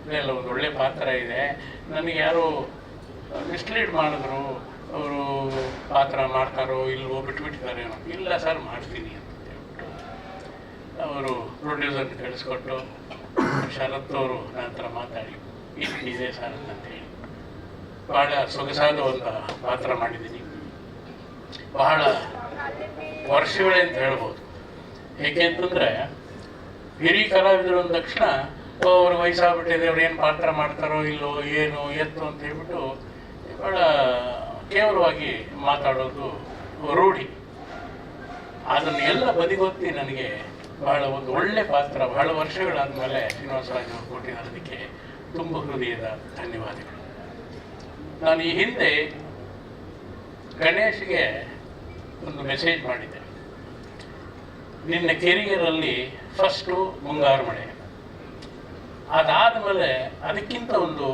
ಇದೆಲ್ಲ ಒಂದು ಒಳ್ಳೆ ಪಾತ್ರ ಇದೆ. ನನಗೆ ಯಾರೋ ಮಿಸ್ಲೀಡ್ ಮಾಡಿದ್ರು, ಅವರು ಪಾತ್ರ ಮಾಡ್ತಾರೋ ಇಲ್ವೋ ಬಿಟ್ಬಿಟ್ಟಿದ್ದಾರೇನೋ. ಇಲ್ಲ ಸರ್ ಮಾಡ್ತೀನಿ ಅಂತ ಹೇಳ್ಬಿಟ್ಟು ಅವರು ಪ್ರೊಡ್ಯೂಸರ್ನ ಕಳಿಸ್ಕೊಟ್ಟು ಶರತ್ ಅವರು ನಂತರ ಮಾತಾಡಿ ಇದೆ ಸರ್ ಅಂತೇಳಿ ಬಹಳ ಸೊಗಸಾದ ಒಂದು ಪಾತ್ರ ಮಾಡಿದ್ದೀನಿ. ಬಹಳ ವರ್ಷಗಳೇ ಅಂತ ಹೇಳ್ಬೋದು. ಏಕೆ ಅಂತಂದರೆ ಹಿರಿಯ ಕಲಾವಿದರು ಅಂದ ತಕ್ಷಣ ಅವ್ರಿಗೆ ವಯಸ್ಸಾಗ್ಬಿಟ್ಟಿದೆ, ಅವ್ರು ಏನು ಪಾತ್ರ ಮಾಡ್ತಾರೋ ಇಲ್ಲೋ ಏನು ಎತ್ತು ಅಂತ ಹೇಳ್ಬಿಟ್ಟು ಭಾಳ ಕೇವಲವಾಗಿ ಮಾತಾಡೋದು ರೂಢಿ. ಅದನ್ನು ಎಲ್ಲ ಬದಿಗೊತ್ತಿ ನನಗೆ ಬಹಳ ಒಂದು ಒಳ್ಳೆ ಪಾತ್ರ ಬಹಳ ವರ್ಷಗಳಾದಮೇಲೆ ಶ್ರೀನಿವಾಸ ರಾಜ್ ಅವರು ಕೊಟ್ಟಿರೋದಕ್ಕೆ ತುಂಬ ಹೃದಯದ ಧನ್ಯವಾದಗಳು. ನಾನು ಈ ಹಿಂದೆ ಗಣೇಶ್ಗೆ ಒಂದು ಮೆಸೇಜ್ ಮಾಡಿದ್ದೆ. ನಿನ್ನ ಕೆರಿಯರಲ್ಲಿ ಫಸ್ಟು ಮುಂಗಾರು ಮಳೆ, ಅದಾದಮೇಲೆ ಅದಕ್ಕಿಂತ ಒಂದು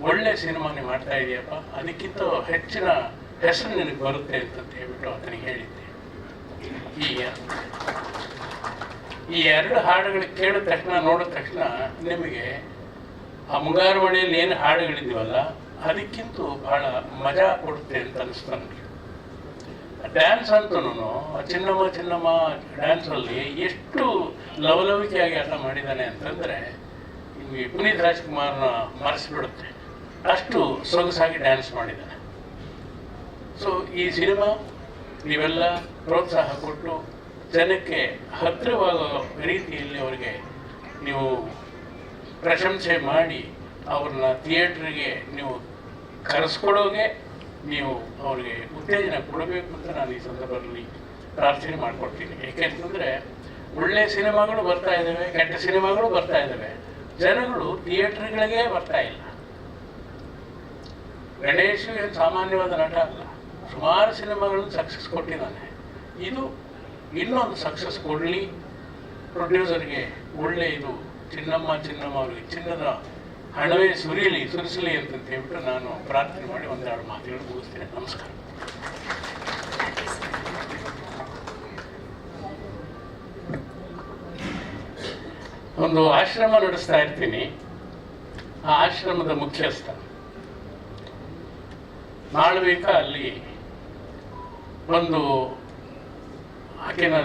ಒಳ್ಳೆ ಸಿನಿಮಾ ನೀವು ಮಾಡ್ತಾ ಇದೆಯಪ್ಪ, ಅದಕ್ಕಿಂತ ಹೆಚ್ಚಿನ ಹೆಸರು ನಿನಗೆ ಬರುತ್ತೆ ಅಂತ ಹೇಳ್ಬಿಟ್ಟು ಆತನಿಗೆ ಹೇಳಿದ್ದೆ. ಈ ಎರಡು ಹಾಡುಗಳು ಕೇಳಿದ ತಕ್ಷಣ ನೋಡಿದ ತಕ್ಷಣ ನಿಮಗೆ ಆ ಮುಂಗಾರು ಮಳೆಯಲ್ಲಿ ಏನು ಹಾಡುಗಳಿದ್ದೀವಲ್ಲ ಅದಕ್ಕಿಂತ ಬಹಳ ಮಜಾ ಕೊಡುತ್ತೆ ಅಂತ ಅನಿಸ್ತು ನನಗೆ. ಡ್ಯಾನ್ಸ್ ಅಂತೂ ಚಿನ್ನಮ್ಮ ಡ್ಯಾನ್ಸಲ್ಲಿ ಎಷ್ಟು ಲವಲವಿಕೆಯಾಗಿ ಆಟ ಮಾಡಿದ್ದಾನೆ ಅಂತಂದರೆ ನಿಮಗೆ ಪುನೀತ್ ರಾಜ್ಕುಮಾರ್ನ ಮರೆಸಿಬಿಡುತ್ತೆ, ಅಷ್ಟು ಸೊಗಸಾಗಿ ಡ್ಯಾನ್ಸ್ ಮಾಡಿದ್ದಾನೆ. ಸೊ ಈ ಸಿನಿಮಾ ನೀವೆಲ್ಲ ಪ್ರೋತ್ಸಾಹ ಕೊಟ್ಟು ಜನಕ್ಕೆ ಹತ್ತಿರವಾಗೋ ರೀತಿಯಲ್ಲಿ ಅವರಿಗೆ ನೀವು ಪ್ರಶಂಸೆ ಮಾಡಿ ಅವ್ರನ್ನ ಥಿಯೇಟ್ರಿಗೆ ನೀವು ಕರೆಸ್ಕೊಡೋಗೆ ನೀವು ಅವರಿಗೆ ಉತ್ತೇಜನ ಕೊಡಬೇಕು ಅಂತ ನಾನು ಈ ಸಂದರ್ಭದಲ್ಲಿ ಪ್ರಾರ್ಥನೆ ಮಾಡಿಕೊಡ್ತೀನಿ. ಏಕೆಂತಂದರೆ ಒಳ್ಳೆಯ ಸಿನಿಮಾಗಳು ಬರ್ತಾ ಇದ್ದಾವೆ, ಕೆಟ್ಟ ಸಿನಿಮಾಗಳು ಬರ್ತಾ ಇದ್ದಾವೆ, ಜನಗಳು ಥಿಯೇಟ್ರ್ಗಳಿಗೆ ಬರ್ತಾ ಇಲ್ಲ. ಗಣೇಶ್ ಏನು ಸಾಮಾನ್ಯವಾದ ನಟ ಅಲ್ಲ, ಸುಮಾರು ಸಿನಿಮಾಗಳನ್ನು ಸಕ್ಸಸ್ ಕೊಟ್ಟಿದ್ದಾನೆ. ಇದು ಇನ್ನೊಂದು ಸಕ್ಸಸ್ ಕೊಡಲಿ, ಪ್ರೊಡ್ಯೂಸರ್ಗೆ ಒಳ್ಳೆ ಇದು ಚಿನ್ನಮ್ಮ ಅವರಿಗೆ ಚಿನ್ನದ ಹಣವೇ ಸುರಿಸಲಿ ಅಂತ ಹೇಳ್ಬಿಟ್ಟು ನಾನು ಪ್ರಾರ್ಥನೆ ಮಾಡಿ ಒಂದೆರಡು ಮಾತುಗಳು ಮುಗಿಸ್ತೇನೆ. ನಮಸ್ಕಾರ. ಒಂದು ಆಶ್ರಮ ನಡೆಸ್ತಾ ಇರ್ತೀನಿ. ಆ ಆಶ್ರಮದ ಮುಖ್ಯಸ್ಥ ಮಾಳವಿಕ ಅಲ್ಲಿ ಒಂದು ಆಕೆನ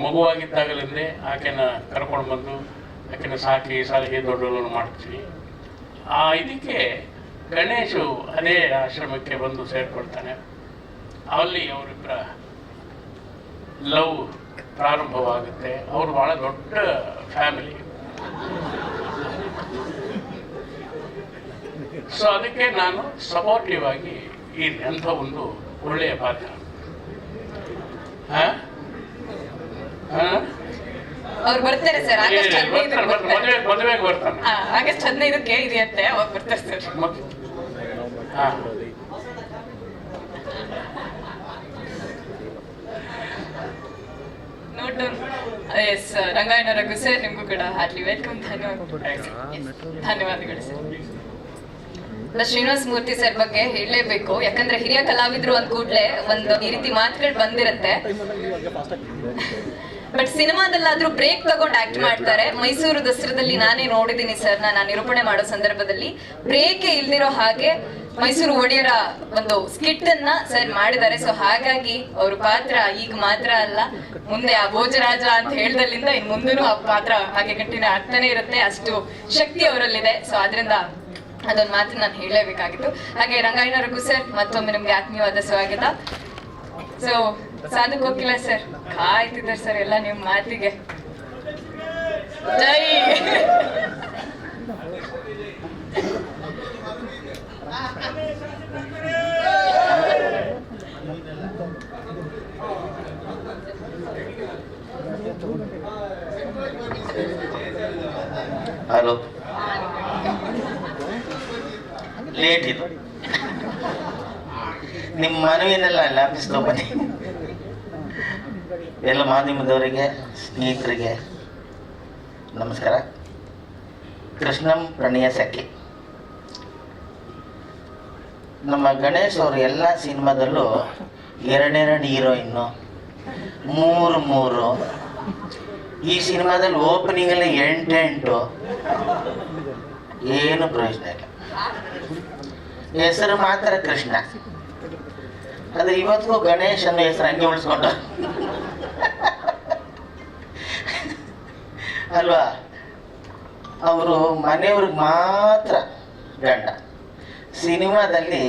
ಮಗುವಾಗಿದ್ದಾಗಲಿಂದೇ ಆಕೆನ ಕರ್ಕೊಂಡು ಬಂದು ಆಕೆನ ಸಾಕಿ ಸಲಹೆ ದೊಡ್ಡವನ್ನು ಮಾಡ್ತೀವಿ. ಆ ಇದಕ್ಕೆ ಗಣೇಶು ಅದೇ ಆಶ್ರಮಕ್ಕೆ ಬಂದು ಸೇರ್ಕೊಳ್ತಾನೆ. ಅಲ್ಲಿ ಅವರಿಬ್ಬರ ಲವ್ ಪ್ರಾರಂಭವಾಗುತ್ತೆ. ಅವರು ಭಾಳ ದೊಡ್ಡ ಫ್ಯಾಮಿಲಿ. ಸೊ ಅದಕ್ಕೆ ನಾನು ಸಪೋರ್ಟಿವ್ ಆಗಿ ಅಂಥ ಒಂದು ಒಳ್ಳೆಯ ಪಾತ್ರ. ಅವ್ರು ಬರ್ತಾರೆ ಸರ್ ಆಗಸ್ಟ್ 15ಕ್ಕೆ ಮದುವೆಗೆ ಬರ್ತಾನೆ. ಆಗಸ್ಟ್ 15ಕ್ಕೆ ಇದೆಯಂತೆ, ಅವಾಗ ಬರ್ತಾರೆ sir. Note down. Yes Rangayana Raghu sir, ನಿಮಗೂ ಕೂಡ ಹಾರ್ಟ್ಲಿ ವೆಲ್ಕಮ್. ಧನ್ಯವಾದಗಳು ಸರ್. ಶ್ರೀನಿವಾಸ ಮೂರ್ತಿ ಸರ್ ಬಗ್ಗೆ ಹೇಳಲೇಬೇಕು, ಯಾಕಂದ್ರೆ ಹಿರಿಯ ಕಲಾವಿದ್ರು ಅಂದ ಕೂಡಲೇ ಒಂದು ಈ ರೀತಿ ಮಾತುಗಳು ಬಂದಿರುತ್ತೆ. ಬಟ್ ಸಿನಿಮಾದಲ್ಲಾದ್ರೂ ಬ್ರೇಕ್ ತಗೊಂಡು ಆಕ್ಟ್ ಮಾಡ್ತಾರೆ. ಮೈಸೂರು ದಸರಾದಲ್ಲಿ ನಾನೇ ನೋಡಿದ್ದೀನಿ ಸರ್, ನಾನು ನಿರೂಪಣೆ ಮಾಡೋ ಸಂದರ್ಭದಲ್ಲಿ ಬ್ರೇಕೇ ಇಲ್ದಿರೋ ಹಾಗೆ ಮೈಸೂರು ಒಡೆಯರ ಒಂದು ಸ್ಕಿಟ್ ಅನ್ನ ಸರ್ ಮಾಡಿದ್ದಾರೆ. ಸೊ ಹಾಗಾಗಿ ಅವ್ರ ಪಾತ್ರ ಈಗ ಮಾತ್ರ ಅಲ್ಲ, ಮುಂದೆ ಆ ಭೋಜರಾಜ ಅಂತ ಹೇಳ್ದಲ್ಲಿಂದ ಇನ್ ಮುಂದೂ ಆ ಪಾತ್ರ ಹಾಗೆ ಕಂಟಿನ್ಯೂ ಆಗ್ತಾನೆ ಇರುತ್ತೆ. ಅಷ್ಟು ಶಕ್ತಿ ಅವರಲ್ಲಿದೆ. ಸೊ ಆದ್ರಿಂದ ಅದೊಂದು ಮಾತು ನಾನು ಹೇಳಲೇಬೇಕಾಗಿತ್ತು. ಹಾಗೆ ರಂಗಾಯಣ ರಘು ಸರ್, ಮತ್ತೊಮ್ಮೆ ನಿಮ್ಗೆ ಆತ್ಮೀಯವಾದ ಸ್ವಾಗತ. So Sadhu Kokila sir ಕಾಯ್ತಿದ್ದಾರೆ sir ಎಲ್ಲ ನಿಮ್ಮ ಮಾತಿಗೆ. ಜೈ. ಹಲೋ, ಲೇಟ್ ಇದು, ನಿಮ್ಮ ಮನವಿನೆಲ್ಲ ಲಾಪಿಸ್ತು ಬನ್ನಿ. ಎಲ್ಲ ಮಾಧ್ಯಮದವರಿಗೆ, ಸ್ನೇಹಿತರಿಗೆ ನಮಸ್ಕಾರ. ಕೃಷ್ಣಂ ಪ್ರಣಯ ಸಖಿ. ನಮ್ಮ ಗಣೇಶ್ ಅವರು ಎಲ್ಲ ಸಿನಿಮಾದಲ್ಲೂ ಎರಡೆರಡು ಹೀರೋಯಿನ್ನು, ಮೂರು. ಈ ಸಿನಿಮಾದಲ್ಲಿ ಓಪನಿಂಗಲ್ಲಿ 8 ಏನು ಪ್ರಯೋಜನ ಇಲ್ಲ. ಹೆಸರು ಮಾತ್ರ ಕೃಷ್ಣ, ಆದರೆ ಇವತ್ತಿಗೂ ಗಣೇಶ್ ಅನ್ನೋ ಹೆಸರು ಹಂಗೆ ಉಳಿಸ್ಕೊಂಡು ಅಲ್ವಾ. ಅವರು ಮನೆಯವ್ರಿಗೆ ಮಾತ್ರ ಗಂಡ. ಸಿನಿಮಾದಲ್ಲಿ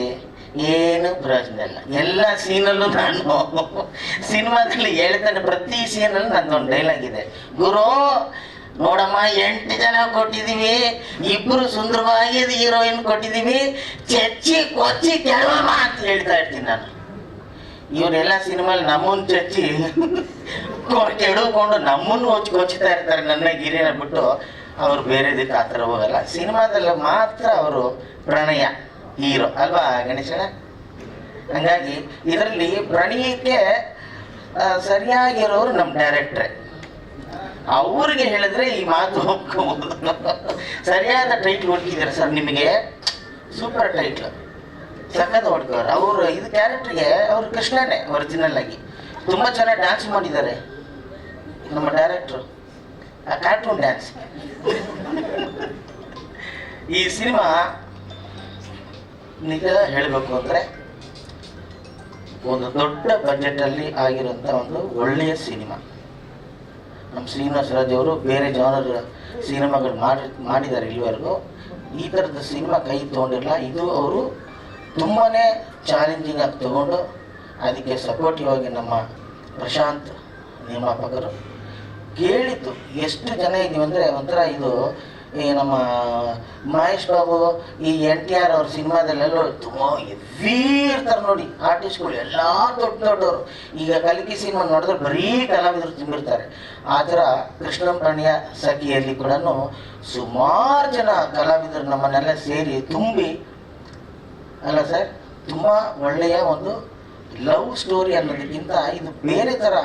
ಏನು ಪ್ರಯೋಜನ ಇಲ್ಲ. ಎಲ್ಲ ಸೀನಲ್ಲೂ ನಾನು ಸಿನಿಮಾದಲ್ಲಿ ಹೇಳ್ತಾನೆ, ಪ್ರತಿ ಸೀನಲ್ಲಿ ನಂದೊಂದು ಡೈಲಾಗ್ ಇದೆ. ಗುರು ನೋಡಮ್ಮ, 8 ಜನ ಕೊಟ್ಟಿದ್ದೀವಿ, 2 ಸುಂದರವಾಗಿ ಹೀರೋಯಿನ್ ಕೊಟ್ಟಿದ್ದೀವಿ, ಚಚ್ಚಿ ಕೊಚ್ಚಿ ಕೆಳವಮ್ಮ ಅಂತ ಹೇಳ್ತಾ ಇರ್ತೀನಿ ನಾನು. ಇವರೆಲ್ಲ ಸಿನಿಮಾಲಿ ನಮ್ಮನ್ನು ಚಚ್ಚಿ ಕೆಡಕೊಂಡು ನಮ್ಮನ್ನು ಕೊಚ್ಚುತ್ತಾ ಇರ್ತಾರೆ. ನನ್ನ ಗಿರಿನ ಬಿಟ್ಟು ಅವರು ಬೇರೆದಕ್ಕೆ ಆ ಥರ ಹೋಗಲ್ಲ. ಸಿನಿಮಾದಲ್ಲಿ ಮಾತ್ರ ಅವರು ಪ್ರಣಯ ಹೀರೋ ಅಲ್ವಾ ಗಣೇಶನ? ಹಂಗಾಗಿ ಇದರಲ್ಲಿ ಪ್ರಣಯಕ್ಕೆ ಸರಿಯಾಗಿರೋರು ನಮ್ಮ ಡೈರೆಕ್ಟ್ರೆ. ಅವ್ರಿಗೆ ಹೇಳಿದ್ರೆ ಈ ಮಾತು ಒಪ್ಕೋಬೋದು. ಸರಿಯಾದ ಟೈಟ್ಲ್ ಹುಡುಕಿದ್ದಾರೆ ಸರ್ ನಿಮಗೆ, ಸೂಪರ್ ಟೈಟ್ಲ್, ಸಖತ್ ಹೊಡ್ಕೋರು. ಅವರು ಇದು ಕ್ಯಾರೆಕ್ಟ್ರಿಗೆ ಅವರು ಕೃಷ್ಣನೇ ಒರಿಜಿನಲ್ ಆಗಿ ತುಂಬ ಚೆನ್ನಾಗಿ ಡ್ಯಾನ್ಸ್ ಮಾಡಿದ್ದಾರೆ ನಮ್ಮ ಡೈರೆಕ್ಟ್ರು, ಆ ಕಾರ್ಟೂನ್ ಡ್ಯಾನ್ಸ್. ಈ ಸಿನಿಮಾ ನಿಜ ಹೇಳಬೇಕು ಅಂದರೆ ಒಂದು ದೊಡ್ಡ ಬಜೆಟಲ್ಲಿ ಆಗಿರುವಂಥ ಒಂದು ಒಳ್ಳೆಯ ಸಿನಿಮಾ. ನಮ್ಮ ಶ್ರೀನಿವಾಸ ರಾಜ್ ಅವರು ಬೇರೆ ಜಾನರ್ ಸಿನಿಮಾಗಳು ಮಾಡಿದ್ದಾರೆ ಇಲ್ಲಿವರೆಗೂ. ಈ ಥರದ ಸಿನಿಮಾ ಕೈ ತೊಗೊಂಡಿರಲ್ಲ. ಇದು ಅವರು ತುಂಬಾ ಚಾಲೆಂಜಿಂಗ್ ಆಗಿ ತಗೊಂಡು ಅದಕ್ಕೆ ಸಪೋರ್ಟಿವ್ ಆಗಿ ನಮ್ಮ ಪ್ರಶಾಂತ್ ನಿರ್ಮಾಪಕರು ಕೇಳಿದ್ದು ಎಷ್ಟು ಜನ ಇದೀವಿ ಅಂದರೆ ಒಂಥರ ಇದು ಈ ನಮ್ಮ ಮಹೇಶ್ ಬಾಬು, ಈ NTR ಅವ್ರ ಸಿನಿಮಾದಲ್ಲೆಲ್ಲೋ ತುಂಬ ಹೆವಿ ಇರ್ತಾರೆ ನೋಡಿ ಆರ್ಟಿಸ್ಟ್ಗಳು, ಎಲ್ಲ ದೊಡ್ಡ ದೊಡ್ಡವರು. ಈಗ ಕಲಿಕೆ ಸಿನಿಮಾ ನೋಡಿದ್ರೆ ಬರೀ ಕಲಾವಿದರು ತುಂಬಿರ್ತಾರೆ. ಆ ಥರ ಕೃಷ್ಣಂ ಪ್ರಣಯ ಸಖಿಯಲ್ಲಿ ಕೂಡ ಸುಮಾರು ಜನ ಕಲಾವಿದರು ನಮ್ಮನ್ನೆಲ್ಲ ಸೇರಿ ತುಂಬಿ ಅಲ್ಲ ಸರ್, ತುಂಬ ಒಳ್ಳೆಯ ಒಂದು ಲವ್ ಸ್ಟೋರಿ ಅನ್ನೋದಕ್ಕಿಂತ ಇದು ಬೇರೆ ಥರ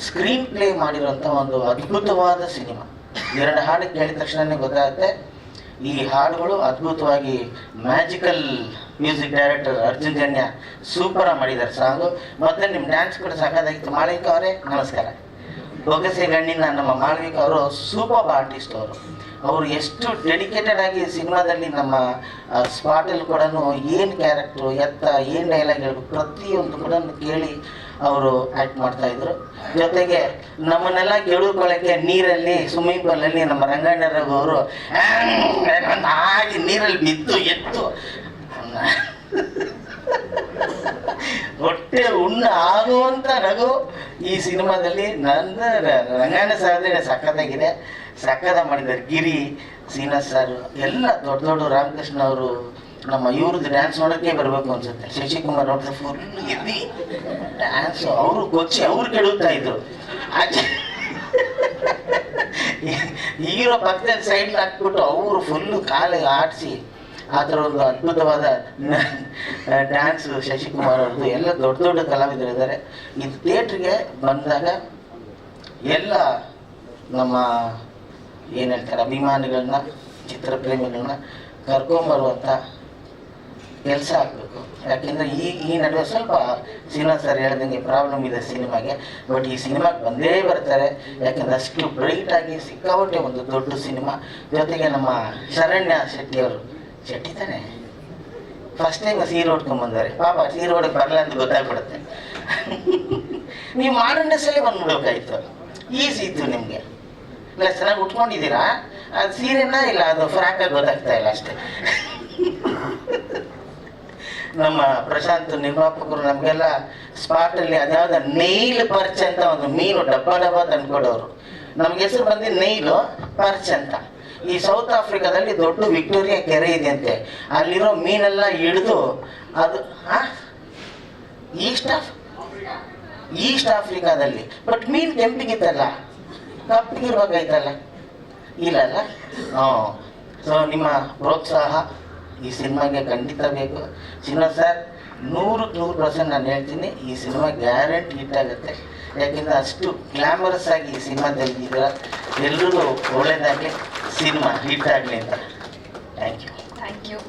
ಸ್ಕ್ರೀನ್ ಪ್ಲೇ ಮಾಡಿರೋಂಥ ಒಂದು ಅದ್ಭುತವಾದ ಸಿನಿಮಾ. 2 ಹಾಡು ಕೇಳಿದ ತಕ್ಷಣವೇ ಗೊತ್ತಾಗುತ್ತೆ ಈ ಹಾಡುಗಳು ಅದ್ಭುತವಾಗಿ. Magical music director Arjun Janya ಸೂಪರಾಗಿ ಮಾಡಿದ್ದಾರೆ ಸಾಂಗು. ಮತ್ತು ನಿಮ್ಮ ಡ್ಯಾನ್ಸ್ ಕೂಡ ಸಾಕಾಗಿತ್ತು. ಮಾಳವಿಕ ಅವರೇ ನಮಸ್ಕಾರ. ಬೊಗಸೆ ಗಣ್ಣಿನ ನಮ್ಮ ಮಾಳವಿಕ ಅವರು ಸೂಪರ್ ಆರ್ಟಿಸ್ಟ್. ಅವರು ಎಷ್ಟು ಡೆಡಿಕೇಟೆಡ್ ಆಗಿ ಸಿನಿಮಾದಲ್ಲಿ ನಮ್ಮ ಸ್ಪಾಟಲ್ಲಿ ಕೂಡ ಏನು ಕ್ಯಾರೆಕ್ಟ್ರು ಎತ್ತ ಏನು ಡೈಲಾಗ್ ಹೇಳ್ಬೇಕು ಪ್ರತಿಯೊಂದು ಕೂಡ ಕೇಳಿ ಅವರು ಆ್ಯಕ್ಟ್ ಮಾಡ್ತಾಯಿದ್ರು. ಜೊತೆಗೆ ನಮ್ಮನ್ನೆಲ್ಲ ಗೆಳುಕೊಳ್ಳೋಕ್ಕೆ ನೀರಲ್ಲಿ ಸ್ವಿಮ್ಮಿಂಗ್ ಪೂಲಲ್ಲಿ ನಮ್ಮ ರಂಗಣ್ಣ ರಘು ಅವರು ಹಾಗೆ ನೀರಲ್ಲಿ ಬಿದ್ದು ಎತ್ತು ಹೊಟ್ಟೆ ಉಣ್ಣ ಆಗುವಂಥ ನಗು ಈ ಸಿನಿಮಾದಲ್ಲಿ. ನನ್ನ ರಂಗಣ್ಣ ಸಾಧನೆ ಸಖತ್ತಾಗಿದೆ, ಸಖತ್ತ ಮಾಡಿದ್ದಾರೆ. ಗಿರಿ, ಶ್ರೀನಿವಾಸ್ ಸರ್ ಎಲ್ಲ ದೊಡ್ಡ ದೊಡ್ಡ ರಾಮಕೃಷ್ಣ ಅವರು ನಮ್ಮ ಇವ್ರದ್ದು ಡ್ಯಾನ್ಸ್ ನೋಡೋಕ್ಕೆ ಬರಬೇಕು ಅನ್ಸುತ್ತೆ. ಶಶಿಕುಮಾರ್ ಅವ್ರದ್ದು ಫುಲ್ ಎದ್ದಿ ಡ್ಯಾನ್ಸು ಅವರು ಕೊಚ್ಚಿ ಅವ್ರು ಕೆಡುತ್ತಾ ಇದ್ರು. ಹೀರೋ ಪಕ್ಕದಲ್ಲಿ ಸೈಡ್ಲಿ ಹಾಕ್ಬಿಟ್ಟು ಅವರು ಫುಲ್ಲು ಕಾಲಿಗೆ ಆಡಿಸಿ ಆ ಥರ ಒಂದು ಅದ್ಭುತವಾದ ಡ್ಯಾನ್ಸು ಶಶಿಕುಮಾರ್ ಅವ್ರದ್ದು. ಎಲ್ಲ ದೊಡ್ಡ ದೊಡ್ಡ ಕಲಾವಿದರಿದ್ದಾರೆ. ಇದು ಥಿಯೇಟ್ರಿಗೆ ಬಂದಾಗ ಎಲ್ಲ ನಮ್ಮ ಏನು ಹೇಳ್ತಾರೆ ಅಭಿಮಾನಿಗಳನ್ನ, ಚಿತ್ರಪ್ರೇಮಿಗಳನ್ನ ಕರ್ಕೊಂಬರುವಂಥ ಕೆಲಸ ಆಗಬೇಕು. ಯಾಕೆಂದರೆ ಈ ನಡುವೆ ಸ್ವಲ್ಪ ಶ್ರೀನಿವಾಸ್ ಸರ್ ಹೇಳ್ದಂಗೆ ಪ್ರಾಬ್ಲಮ್ ಇದೆ ಸಿನಿಮಾಗೆ. ಬಟ್ ಈ ಸಿನಿಮಾಗೆ ಬಂದೇ ಬರ್ತಾರೆ. ಯಾಕೆಂದರೆ ಅಷ್ಟು ಬ್ರೈಟಾಗಿ ಸಿಕ್ಕಾಪಟ್ಟೆ ಒಂದು ದೊಡ್ಡ ಸಿನಿಮಾ. ಜೊತೆಗೆ ನಮ್ಮ ಶರಣ್ಯ ಶೆಟ್ಟಿಯವರು, ಶೆಟ್ಟಿ ತಾನೆ ಫಸ್ಟ್ ಟೈಮ್ ಸೀರೆ ಉಟ್ಕೊಂಡ್ಬಂದಾರೆ. ಪಾಪ ಸೀರೆ ಹೊಡಕ್ಕೆ ಬರಲ್ಲ ಅಂತ ಗೊತ್ತಾಗ್ಬಿಡುತ್ತೆ. ನೀವು ಮಾಡರ್ನೆಸ್ಸಲ್ಲೇ ಬಂದ್ಬಿಡ್ಬೇಕಾಯ್ತು. ಈಸಿ ಇತ್ತು ನಿಮಗೆ. ಇಲ್ಲ ಚೆನ್ನಾಗಿ ಉಟ್ಕೊಂಡಿದ್ದೀರಾ, ಅದು ಸೀರೆನ ಇಲ್ಲ ಅದು ಫ್ರಾಕಾಗಿ ಗೊತ್ತಾಗ್ತಾ ಇಲ್ಲ ಅಷ್ಟೇ. ನಮ್ಮ ಪ್ರಶಾಂತ್ ನಿರ್ಮಾಪಕರು ನಮಗೆಲ್ಲ ಸ್ಪಾಟಲ್ಲಿ ಅದ್ಯಾವ್ದು ನೈಲ್ ಪರ್ಚ್ ಅಂತ ಒಂದು ಮೀನು ಡಬ್ಬ ತಂದ್ಕೊಡೋರು. ನಮ್ಗೆ ಹೆಸರು ಬಂದು ನೈಲು ಪರ್ಚ್ ಅಂತ. ಈ ಸೌತ್ ಆಫ್ರಿಕಾದಲ್ಲಿ ದೊಡ್ಡ ವಿಕ್ಟೋರಿಯಾ ಕೆರೆ ಇದೆ ಅಂತೆ. ಅಲ್ಲಿರೋ ಮೀನೆಲ್ಲ ಹಿಡಿದು ಅದು ಈಸ್ಟ್ ಆಫ್ರಿಕಾದಲ್ಲಿ. ಬಟ್ ಮೀನು ಕೆಂಪಿಗಿತ್ತಲ್ಲ, ಕಪ್ಪಿಗಿರ್ಬೇಕಾಯ್ತಲ್ಲ, ಇಲ್ಲಲ್ಲ. ಸೊ ನಿಮ್ಮ ಪ್ರೋತ್ಸಾಹ ಈ ಸಿನಿಮಾಗೆ ಖಂಡಿತ ಬೇಕು. ಶ್ರೀನಿವಾಸ್ ಸರ್ 100% ನಾನು ಹೇಳ್ತೀನಿ, ಈ ಸಿನಿಮಾ ಗ್ಯಾರಂಟಿ ಹಿಟ್ ಆಗುತ್ತೆ. ಯಾಕೆಂದರೆ ಅಷ್ಟು ಗ್ಲಾಮರಸ್ ಆಗಿ ಈ ಸಿನಿಮಾ ತೆಗೆದಿದ್ದೀರ. ಎಲ್ರಿಗೂ ಒಳ್ಳೆಯದಾಗಲಿ, ಸಿನಿಮಾ ಹಿಟ್ ಆಗಲಿ ಅಂತ. Thank you. Thank you.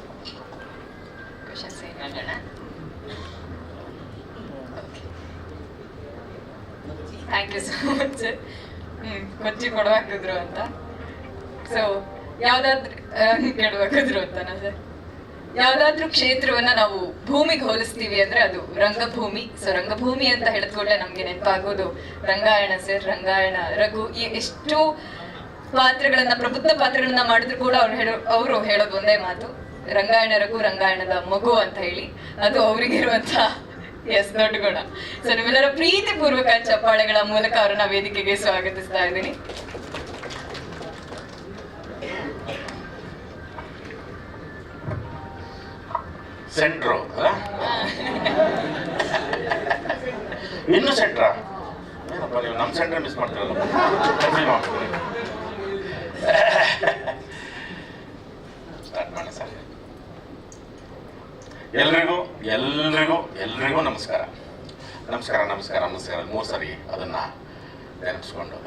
Thank you so much sir. ಕೊಚ್ಚಿ ಕೊಡಬೇಕಾದ್ರು ಅಂತ. ಸೊ ಯಾವುದಾದ್ರೂ ಕೇಳಬೇಕಾದ್ರು ಅಂತನಾ ಸರ್? ಯಾವುದಾದ್ರೂ ಕ್ಷೇತ್ರವನ್ನ ನಾವು ಭೂಮಿಗೆ ಹೋಲಿಸ್ತೀವಿ ಅಂದ್ರೆ ಅದು ರಂಗಭೂಮಿ. ಸೊ ರಂಗಭೂಮಿ ಅಂತ ಹೇಳಿದ ಕೂಡಲೇ ನಮ್ಗೆ ನೆನಪಾಗೋದು ರಂಗಾಯಣ ಸರ್, ರಂಗಾಯಣ ರಘು. ಎಷ್ಟು ಪಾತ್ರಗಳನ್ನ, ಪ್ರಬುದ್ಧ ಪಾತ್ರಗಳನ್ನ ಮಾಡಿದ್ರು ಕೂಡ ಅವರು ಹೇಳೋದು ಒಂದೇ ಮಾತು, ರಂಗಾಯಣ ರಘು ರಂಗಾಯಣದ ಮಗು ಅಂತ ಹೇಳಿ. ಅದು ಅವರಿಗಿರುವಂತ ದೊಡ್ಡ ಗುಣ. ಸೊ ನಿಮ್ಮೆಲ್ಲರ ಪ್ರೀತಿಪೂರ್ವಕ ಚಪ್ಪಾಳೆಗಳ ಮೂಲಕ ಅವರನ್ನ ವೇದಿಕೆಗೆ ಸ್ವಾಗತಿಸ್ತಾ ಇದ್ದೀನಿ. ಸೆಂಟ್ರು ಇನ್ನು ಸೆಂಟ್ರಾ? ಏನಪ್ಪ ನೀವು ನಮ್ಮ ಸೆಂಟ್ರ್ ಮಿಸ್ ಮಾಡ್ತೀರಲ್ಲ. ಸ್ಟಾರ್ಟ್ ಮಾಡಿ ಸರ್. ಎಲ್ರಿಗೂ ಎಲ್ರಿಗೂ ಎಲ್ರಿಗೂ ನಮಸ್ಕಾರ. ನಮಸ್ಕಾರ ನಮಸ್ಕಾರ ನಮಸ್ಕಾರ 3 ಸರಿ ಅದನ್ನು ನೆನಪಿಸ್ಕೊಂಡು.